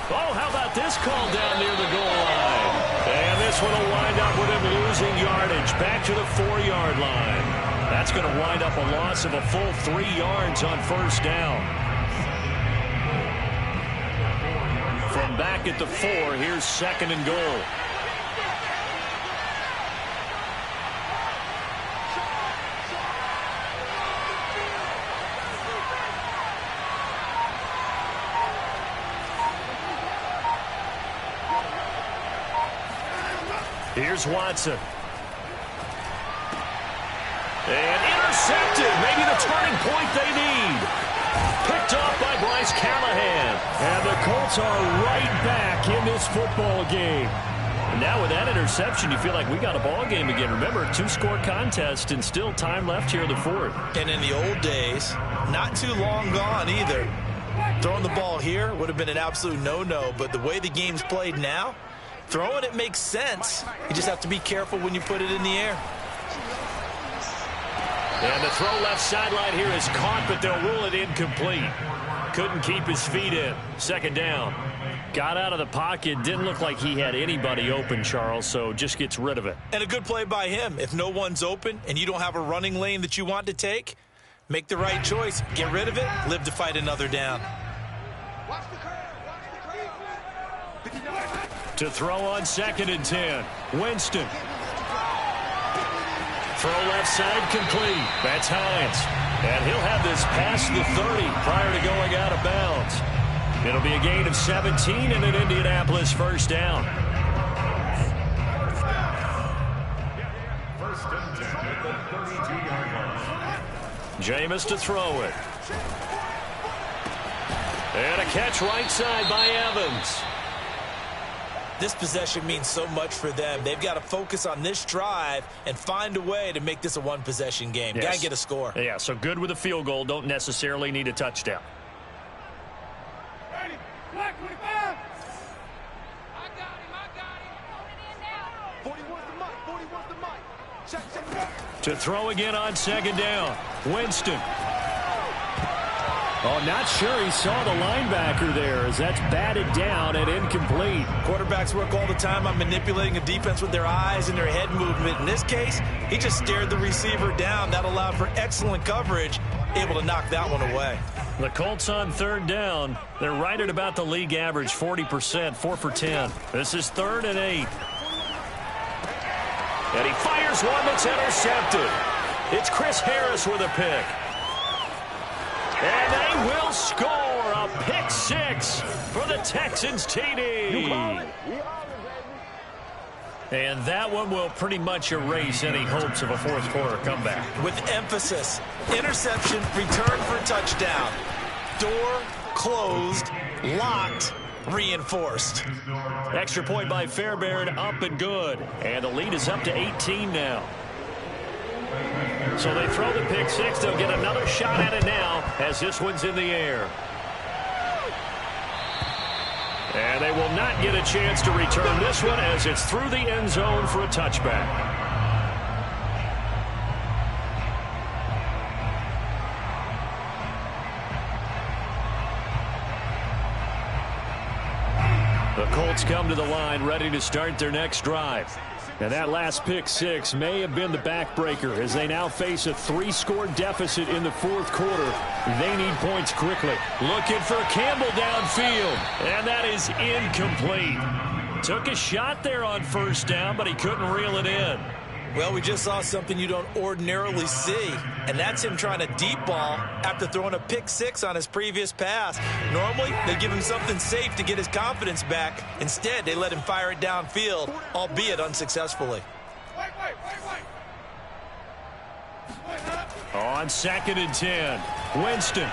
Oh, how about this call down near the goal line? And this one will wind up with him losing yardage back to the 4-yard line. That's going to wind up a loss of a full 3 yards on 1st down. back at the 4. Here's 2nd and goal. Here's Watson. And intercepted. Maybe the turning point they need. Picked off by Bryce Callahan. And the Colts are right back in this football game. And now with that interception, you feel like we got a ball game again. Remember, 2-score contest and still time left here in the 4th. And in the old days, not too long gone either. Throwing the ball here would have been an absolute no-no. But the way the game's played now, throwing it makes sense. You just have to be careful when you put it in the air. And the throw left sideline here is caught, but they'll rule it incomplete. Couldn't keep his feet in. 2nd down. Got out of the pocket. Didn't look like he had anybody open, Charles, so just gets rid of it. And a good play by him. If no one's open and you don't have a running lane that you want to take, make the right choice. Get rid of it. Live to fight another down. To throw on 2nd and 10. Winston. Throw left side complete. That's Hines. And he'll have this past the 30 prior to going out of bounds. It'll be a gain of 17 and an Indianapolis 1st down. 1st and 10 at the 32-yard line. Jameis to throw it. And a catch right side by Evans. This possession means so much for them. They've got to focus on this drive and find a way to make this a one-possession game. Yes. Got to get a score. Yeah, so good with a field goal. Don't necessarily need a touchdown. Ready. Black 25. I got him. 41's the mic. 41's the mic. Check. To throw again on 2nd down. Winston. Oh, not sure he saw the linebacker there as that's batted down and incomplete. Quarterbacks work all the time on manipulating a defense with their eyes and their head movement. In this case, he just stared the receiver down. That allowed for excellent coverage, able to knock that one away. The Colts on 3rd down. They're right at about the league average, 40%, 4 for 10. This is 3rd and 8. And he fires one that's intercepted. It's Chris Harris with a pick. And they will score a pick 6 for the Texans TD. And that one will pretty much erase any hopes of a 4th quarter comeback. With emphasis, interception, return for touchdown. Door closed, locked, reinforced. Extra point by Fairbairn, up and good. And the lead is up to 18 now. So they throw the pick 6. They'll get another shot at it now as this one's in the air. And they will not get a chance to return this one as it's through the end zone for a touchback. The Colts come to the line ready to start their next drive. And that last pick 6 may have been the backbreaker as they now face a 3-score deficit in the 4th quarter. They need points quickly. Looking for Campbell downfield. And that is incomplete. Took a shot there on 1st down, but he couldn't reel it in. Well, we just saw something you don't ordinarily see, and that's him trying to deep ball after throwing a pick 6 on his previous pass. Normally, they give him something safe to get his confidence back. Instead, they let him fire it downfield, albeit unsuccessfully. On 2nd and 10, Winston.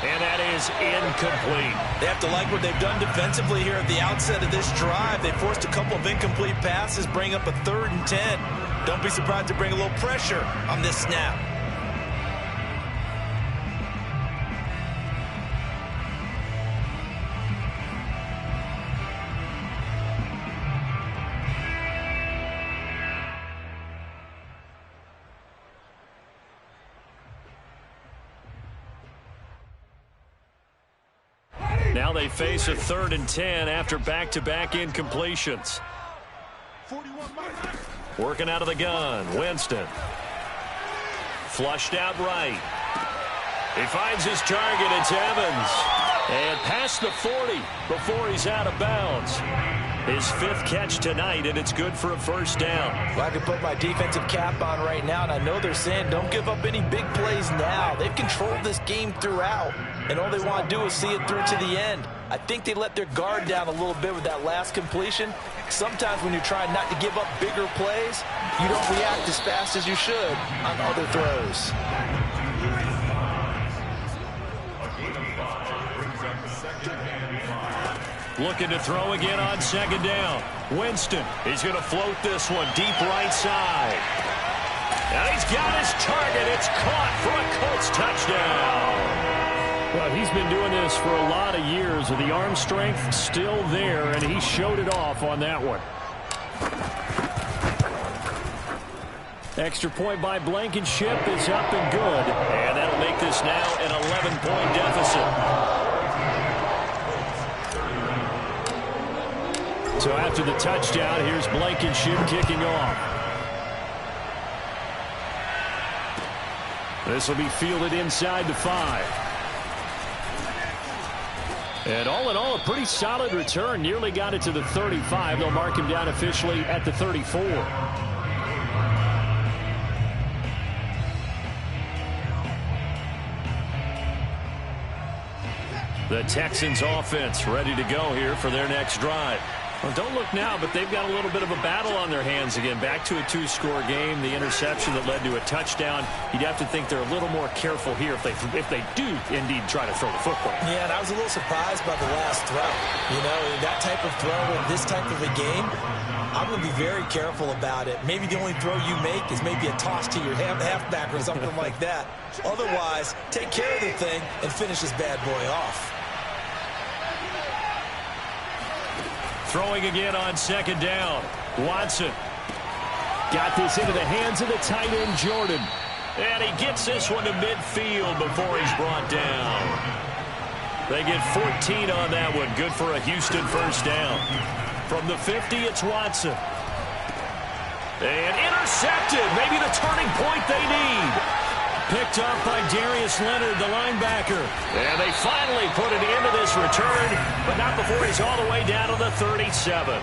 And that is incomplete. They have to like what they've done defensively here at the outset of this drive. They forced a couple of incomplete passes, bring up a 3rd and 10. Don't be surprised to bring a little pressure on this snap. Now they face a 3rd and 10 after back-to-back incompletions. Working out of the gun, Winston. Flushed out right. He finds his target, it's Evans. And past the 40 before he's out of bounds. His 5th catch tonight, and it's good for a first down. Well, I can put my defensive cap on right now, and I know they're saying don't give up any big plays now. They've controlled this game throughout, and all they want to do is see it through to the end. I think they let their guard down a little bit with that last completion. Sometimes when you're trying not to give up bigger plays, you don't react as fast as you should on other throws. Looking to throw again on second down. Winston, he's going to float this one deep right side. And he's got his target. It's caught for a Colts touchdown. Well, he's been doing this for a lot of years. With the arm strength still there, and he showed it off on that one. Extra point by Blankenship is up and good. And that'll make this now an 11-point deficit. So after the touchdown, here's Blankenship kicking off. This will be fielded inside the 5. And all in all, a pretty solid return. Nearly got it to the 35. They'll mark him down officially at the 34. The Texans offense ready to go here for their next drive. Well, don't look now, but they've got a little bit of a battle on their hands again. Back to a 2-score game. The interception that led to a touchdown. You'd have to think they're a little more careful here if they do indeed try to throw the football. Yeah, and I was a little surprised by the last throw. You know, that type of throw in this type of a game, I'm going to be very careful about it. Maybe the only throw you make is maybe a toss to your halfback or something like that. Otherwise, take care of the thing and finish this bad boy off. Throwing again on second down. Watson got this into the hands of the tight end, Jordan. And he gets this one to midfield before he's brought down. They get 14 on that one. Good for a Houston first down. From the 50, it's Watson. And intercepted. Maybe the turning point they need. Picked up by Darius Leonard, the linebacker. And they finally put an end to this return, but not before he's all the way down to the 37.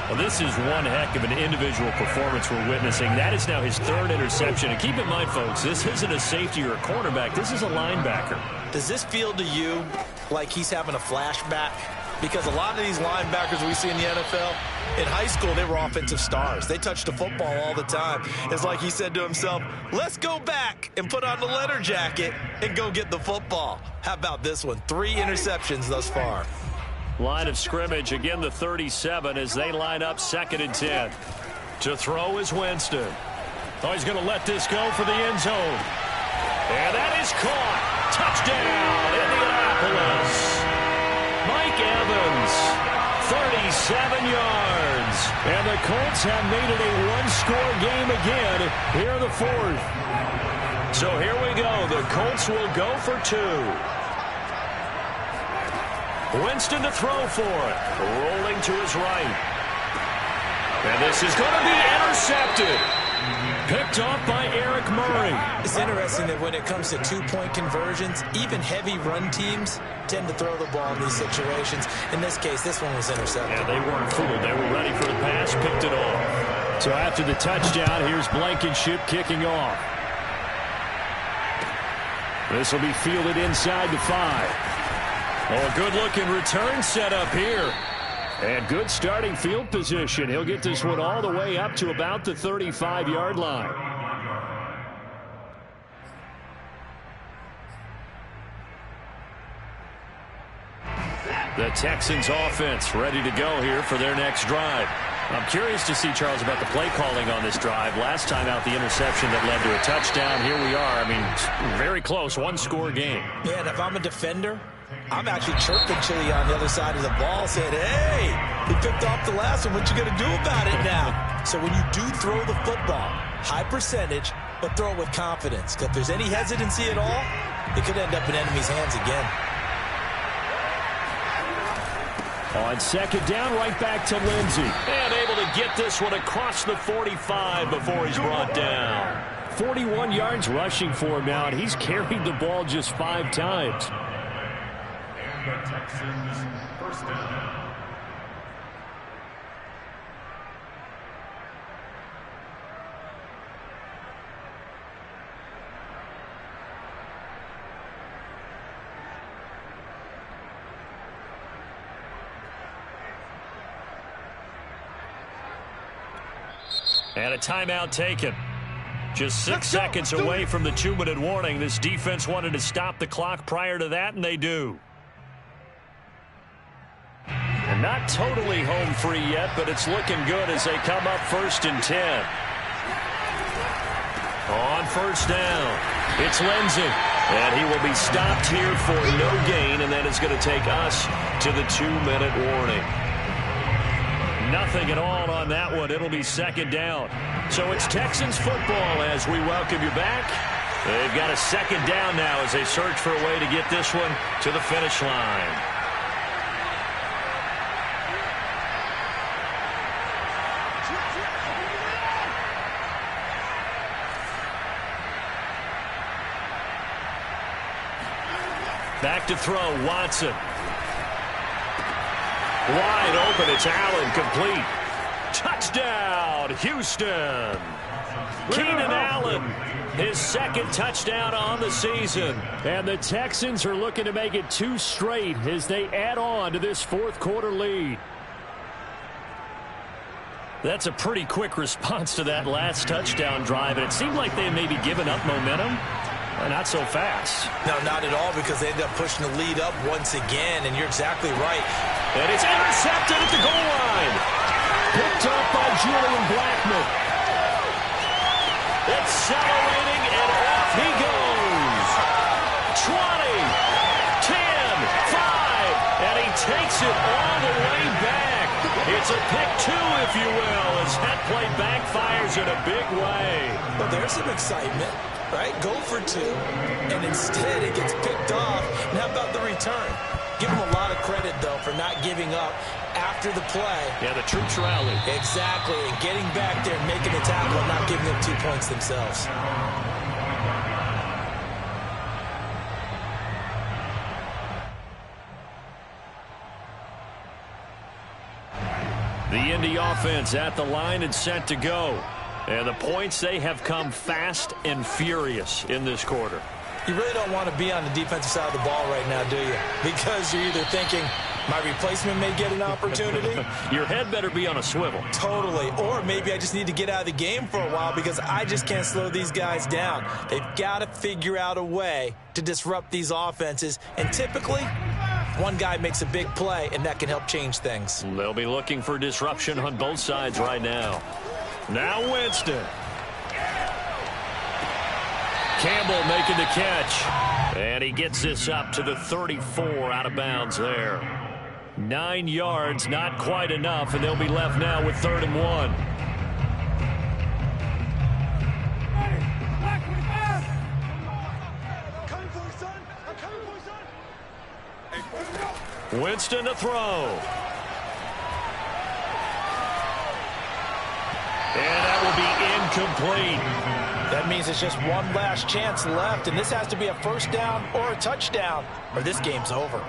Well, this is one heck of an individual performance we're witnessing. That is now his 3rd interception. And keep in mind, folks, this isn't a safety or a cornerback. This is a linebacker. Does this feel to you like he's having a flashback? Because a lot of these linebackers we see in the NFL, in high school, they were offensive stars. They touched the football all the time. It's like he said to himself, let's go back and put on the leather jacket and go get the football. How about this one? 3 interceptions thus far. Line of scrimmage, again the 37 as they line up 2nd and 10. To throw is Winston. Oh, he's going to let this go for the end zone. And that is caught. Touchdown, Indianapolis. Mike Evans, 37 yards. And the Colts have made it a 1-score game again here in the 4th. So here we go. The Colts will go for 2. Winston to throw for it. Rolling to his right. And this is going to be intercepted. Picked off by Eric Murray. It's interesting that when it comes to 2-point conversions, even heavy run teams tend to throw the ball in these situations. In this case, this one was intercepted. Yeah, they weren't fooled. They were ready for the pass, picked it off. So after the touchdown, here's Blankenship kicking off. This will be fielded inside the 5. Oh, a good-looking return set up here. And good starting field position. He'll get this one all the way up to about the 35-yard line. The Texans offense ready to go here for their next drive. I'm curious to see, Charles, about the play calling on this drive. Last time out, the interception that led to a touchdown. Here we are. I mean, very close, 1-score game. Yeah, and if I'm a defender, I'm actually chirping Chili on the other side of the ball, saying, hey, he picked off the last one. What you going to do about it now? So when you do throw the football, high percentage, but throw it with confidence. Because if there's any hesitancy at all, it could end up in enemy's hands again. On second down, right back to Lindsey. And able to get this one across the 45 before he's brought down. 41 yards rushing for him now, and he's carried the ball just 5 times. the Texans first down. And a timeout taken. Just 6 seconds away from the 2-minute warning. This defense wanted to stop the clock prior to that, and they do. And not totally home free yet, but it's looking good as they come up 1st and 10. On first down, it's Lindsey. And he will be stopped here for no gain, and that is going to take us to the 2-minute warning. Nothing at all on that one. It'll be 2nd down. So it's Texans football as we welcome you back. They've got a 2nd down now as they search for a way to get this one to the finish line. Back to throw, Watson. Wide open, it's Allen, complete. Touchdown, Houston. Keenan Allen, his 2nd touchdown on the season. And the Texans are looking to make it 2 straight as they add on to this 4th quarter lead. That's a pretty quick response to that last touchdown drive, and it seemed like they may be giving up momentum. Not so fast. No, not at all, because they ended up pushing the lead up once again, and you're exactly right. And it's intercepted at the goal line. Picked up by Julian Blackmon. Accelerating, and off he goes. 20, 10, 5, and he takes it all the way back. It's a pick 2, if you will, as that play backfires in a big way. Well, there's some excitement. Right? Go for 2, and instead it gets picked off. And how about the return? Give them a lot of credit, though, for not giving up after the play. Yeah, the troops rallied. Exactly, and getting back there and making the tackle and not giving up 2 points themselves. The Indy offense at the line and set to go. And the points, they have come fast and furious in this quarter. You really don't want to be on the defensive side of the ball right now, do you? Because you're either thinking, my replacement may get an opportunity. Your head better be on a swivel. Totally. Or maybe I just need to get out of the game for a while because I just can't slow these guys down. They've got to figure out a way to disrupt these offenses. And typically, one guy makes a big play, and that can help change things. They'll be looking for disruption on both sides right now. Now Winston. Campbell making the catch. And he gets this up to the 34 out of bounds there. 9 yards, not quite enough, and they'll be left now with 3rd and 1. Winston to throw. And that will be incomplete. That means it's just one last chance left, and this has to be a 1st down or a touchdown, or this game's over.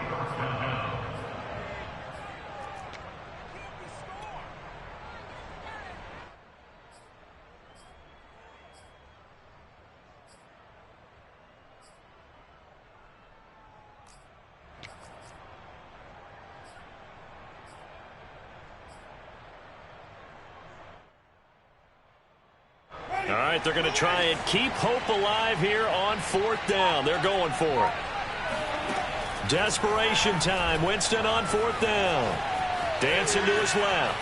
All right, they're going to try and keep hope alive here on 4th down. They're going for it. Desperation time. Winston on 4th down. Dancing to his left.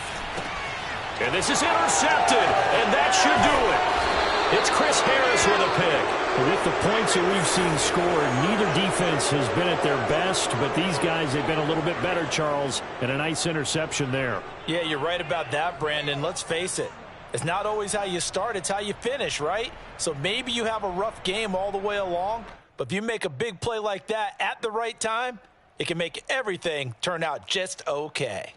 And this is intercepted, and that should do it. It's Chris Harris with a pick. With the points that we've seen scored, neither defense has been at their best, but these guys, they've been a little bit better, Charles, and a nice interception there. Yeah, you're right about that, Brandon. Let's face it. It's not always how you start, it's how you finish, right? So maybe you have a rough game all the way along, but if you make a big play like that at the right time, it can make everything turn out just okay.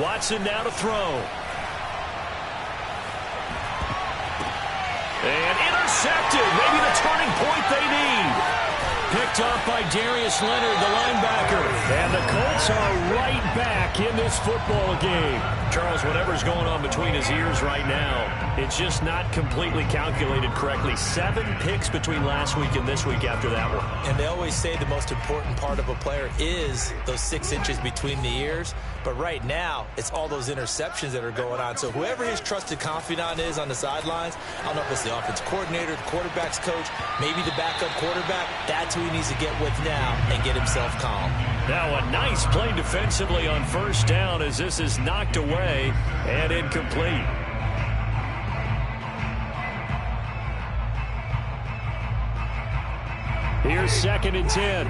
Watson now to throw. And intercepted. Maybe the turning point they need. Picked off by Darius Leonard, the linebacker. And the Colts are right back in this football game. Charles, whatever's going on between his ears right now, it's just not completely calculated correctly. 7 picks between last week and this week after that one. And they always say the most important part of a player is those 6 inches between the ears. But right now, it's all those interceptions that are going on. So whoever his trusted confidant is on the sidelines, I don't know if it's the offense coordinator, the quarterback's coach, maybe the backup quarterback, that's who he needs to get with now and get himself calm. Now a nice play defensively on first down as this is knocked away and incomplete. Here's 2nd and 10.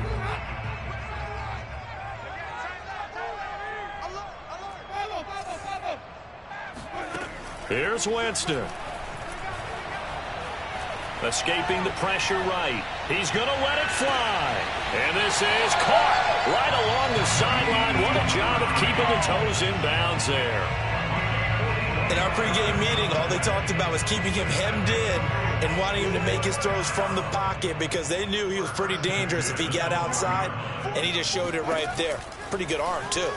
Here's Winston. Escaping the pressure right. He's going to let it fly. And this is caught right along the sideline. What a job of keeping the toes in bounds there. In our pregame meeting, all they talked about was keeping him hemmed in and wanting him to make his throws from the pocket because they knew he was pretty dangerous if he got outside, and he just showed it right there. Pretty good arm, too.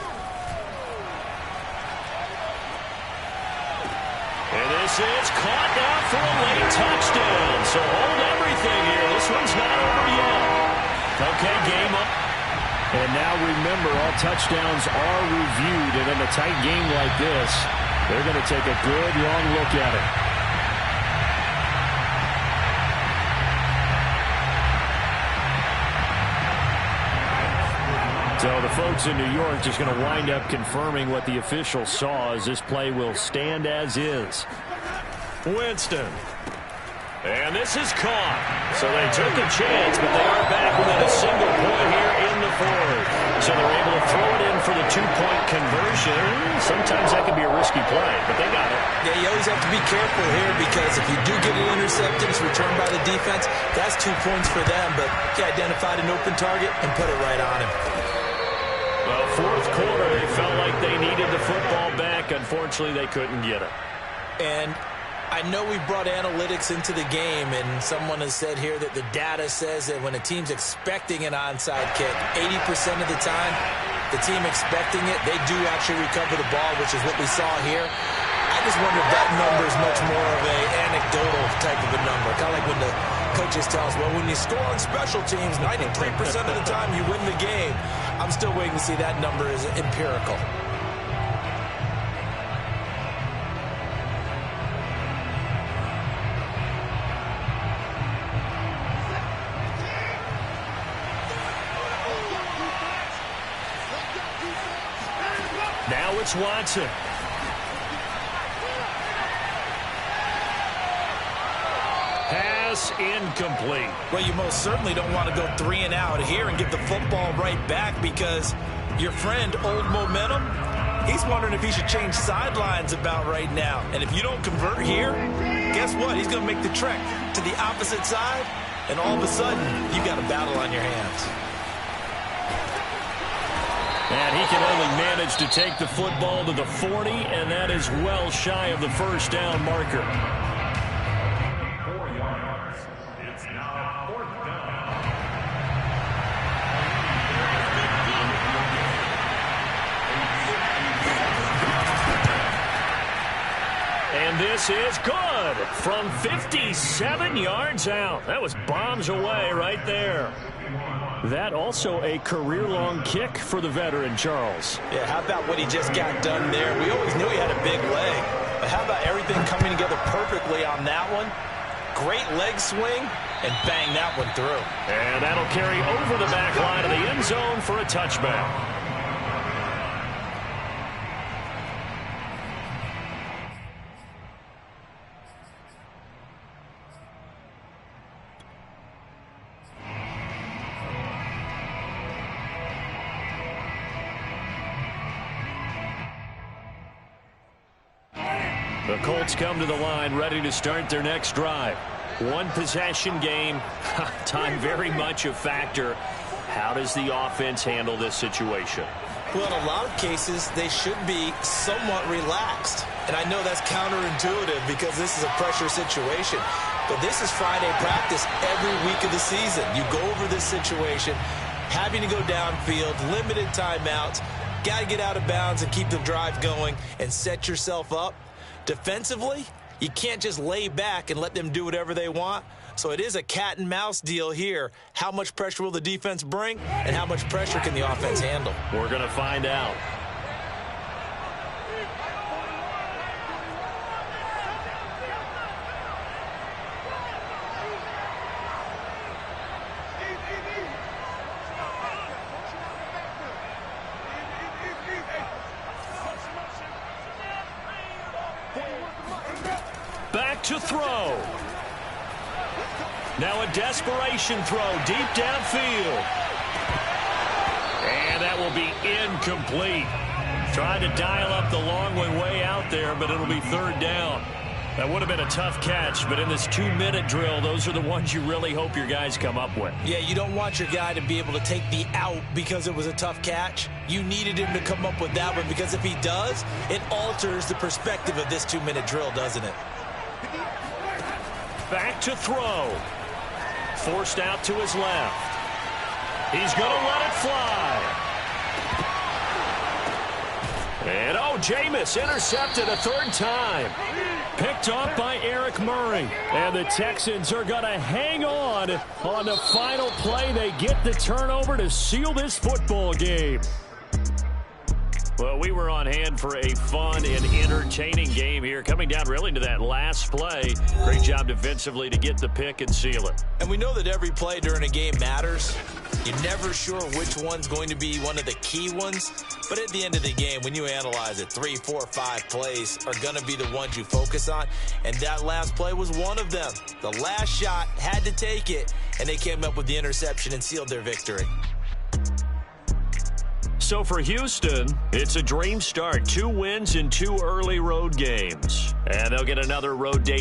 And this is caught now for a late touchdown. So hold everything here. This one's not over yet. Okay, game up. And now remember, all touchdowns are reviewed. And in a tight game like this, they're going to take a good long look at it. So the folks in New York just going to wind up confirming what the officials saw as this play will stand as is. Winston. And this is caught. So they took a chance, but they are back within a single point here in the 4th. So they're able to throw it in for the 2-point conversion. Sometimes that can be a risky play, but they got it. Yeah, you always have to be careful here because if you do get an interception, it's returned by the defense. That's 2 points for them, but he identified an open target and put it right on him. Well, 4th quarter, they felt like they needed the football back. Unfortunately, they couldn't get it. And I know we brought analytics into the game, and someone has said here that the data says that when a team's expecting an onside kick, 80% of the time, the team expecting it, they do actually recover the ball, which is what we saw here. I just wonder if that number is much more of an anecdotal type of a number. Kind of like when the coaches tell us, well, when you score on special teams, 93% of the time you win the game. I'm still waiting to see that number is empirical. Now it's Watson. Pass incomplete. Well, you most certainly don't want to go 3 and out here and get the football right back because your friend, Old Momentum, he's wondering if he should change sidelines about right now. And if you don't convert here, guess what? He's going to make the trek to the opposite side, and all of a sudden, you've got a battle on your hands. And he can only manage to take the football to the 40, and that is well shy of the first down marker. 4 yards. It's now 4th down. And this is good from 57 yards out. That was bombs away right there. That also a career-long kick for the veteran, Charles. Yeah, how about what he just got done there? We always knew he had a big leg. But how about everything coming together perfectly on that one? Great leg swing, and bang that one through. And that'll carry over the back line of the end zone for a touchback. The Colts come to the line ready to start their next drive. One possession game. Time very much a factor. How does the offense handle this situation? Well, in a lot of cases, they should be somewhat relaxed. And I know that's counterintuitive because this is a pressure situation. But this is Friday practice every week of the season. You go over this situation, having to go downfield, limited timeouts, got to get out of bounds and keep the drive going and set yourself up. Defensively, you can't just lay back and let them do whatever they want. So it is a cat and mouse deal here. How much pressure will the defense bring, and how much pressure can the offense handle? We're going to find out. Back to throw. Now a desperation throw deep downfield. And that will be incomplete. Trying to dial up the long way out there, but it'll be third down. That would have been a tough catch, but in this 2-minute drill, those are the ones you really hope your guys come up with. Yeah, you don't want your guy to be able to take the out because it was a tough catch. You needed him to come up with that one because if he does, it alters the perspective of this 2-minute drill, doesn't it? Back to throw. Forced out to his left. He's going to let it fly. And, Jameis intercepted a third time. Picked off by Eric Murray. And the Texans are going to hang on the final play. They get the turnover to seal this football game. Well, we were on hand for a fun and entertaining game here. Coming down really to that last play. Great job defensively to get the pick and seal it. And we know that every play during a game matters. You're never sure which one's going to be one of the key ones. But at the end of the game, when you analyze it, 3, 4, 5 plays are going to be the ones you focus on. And that last play was one of them. The last shot had to take it, and they came up with the interception and sealed their victory. So for Houston, it's a dream start. 2 wins in 2 early road games. And they'll get another road date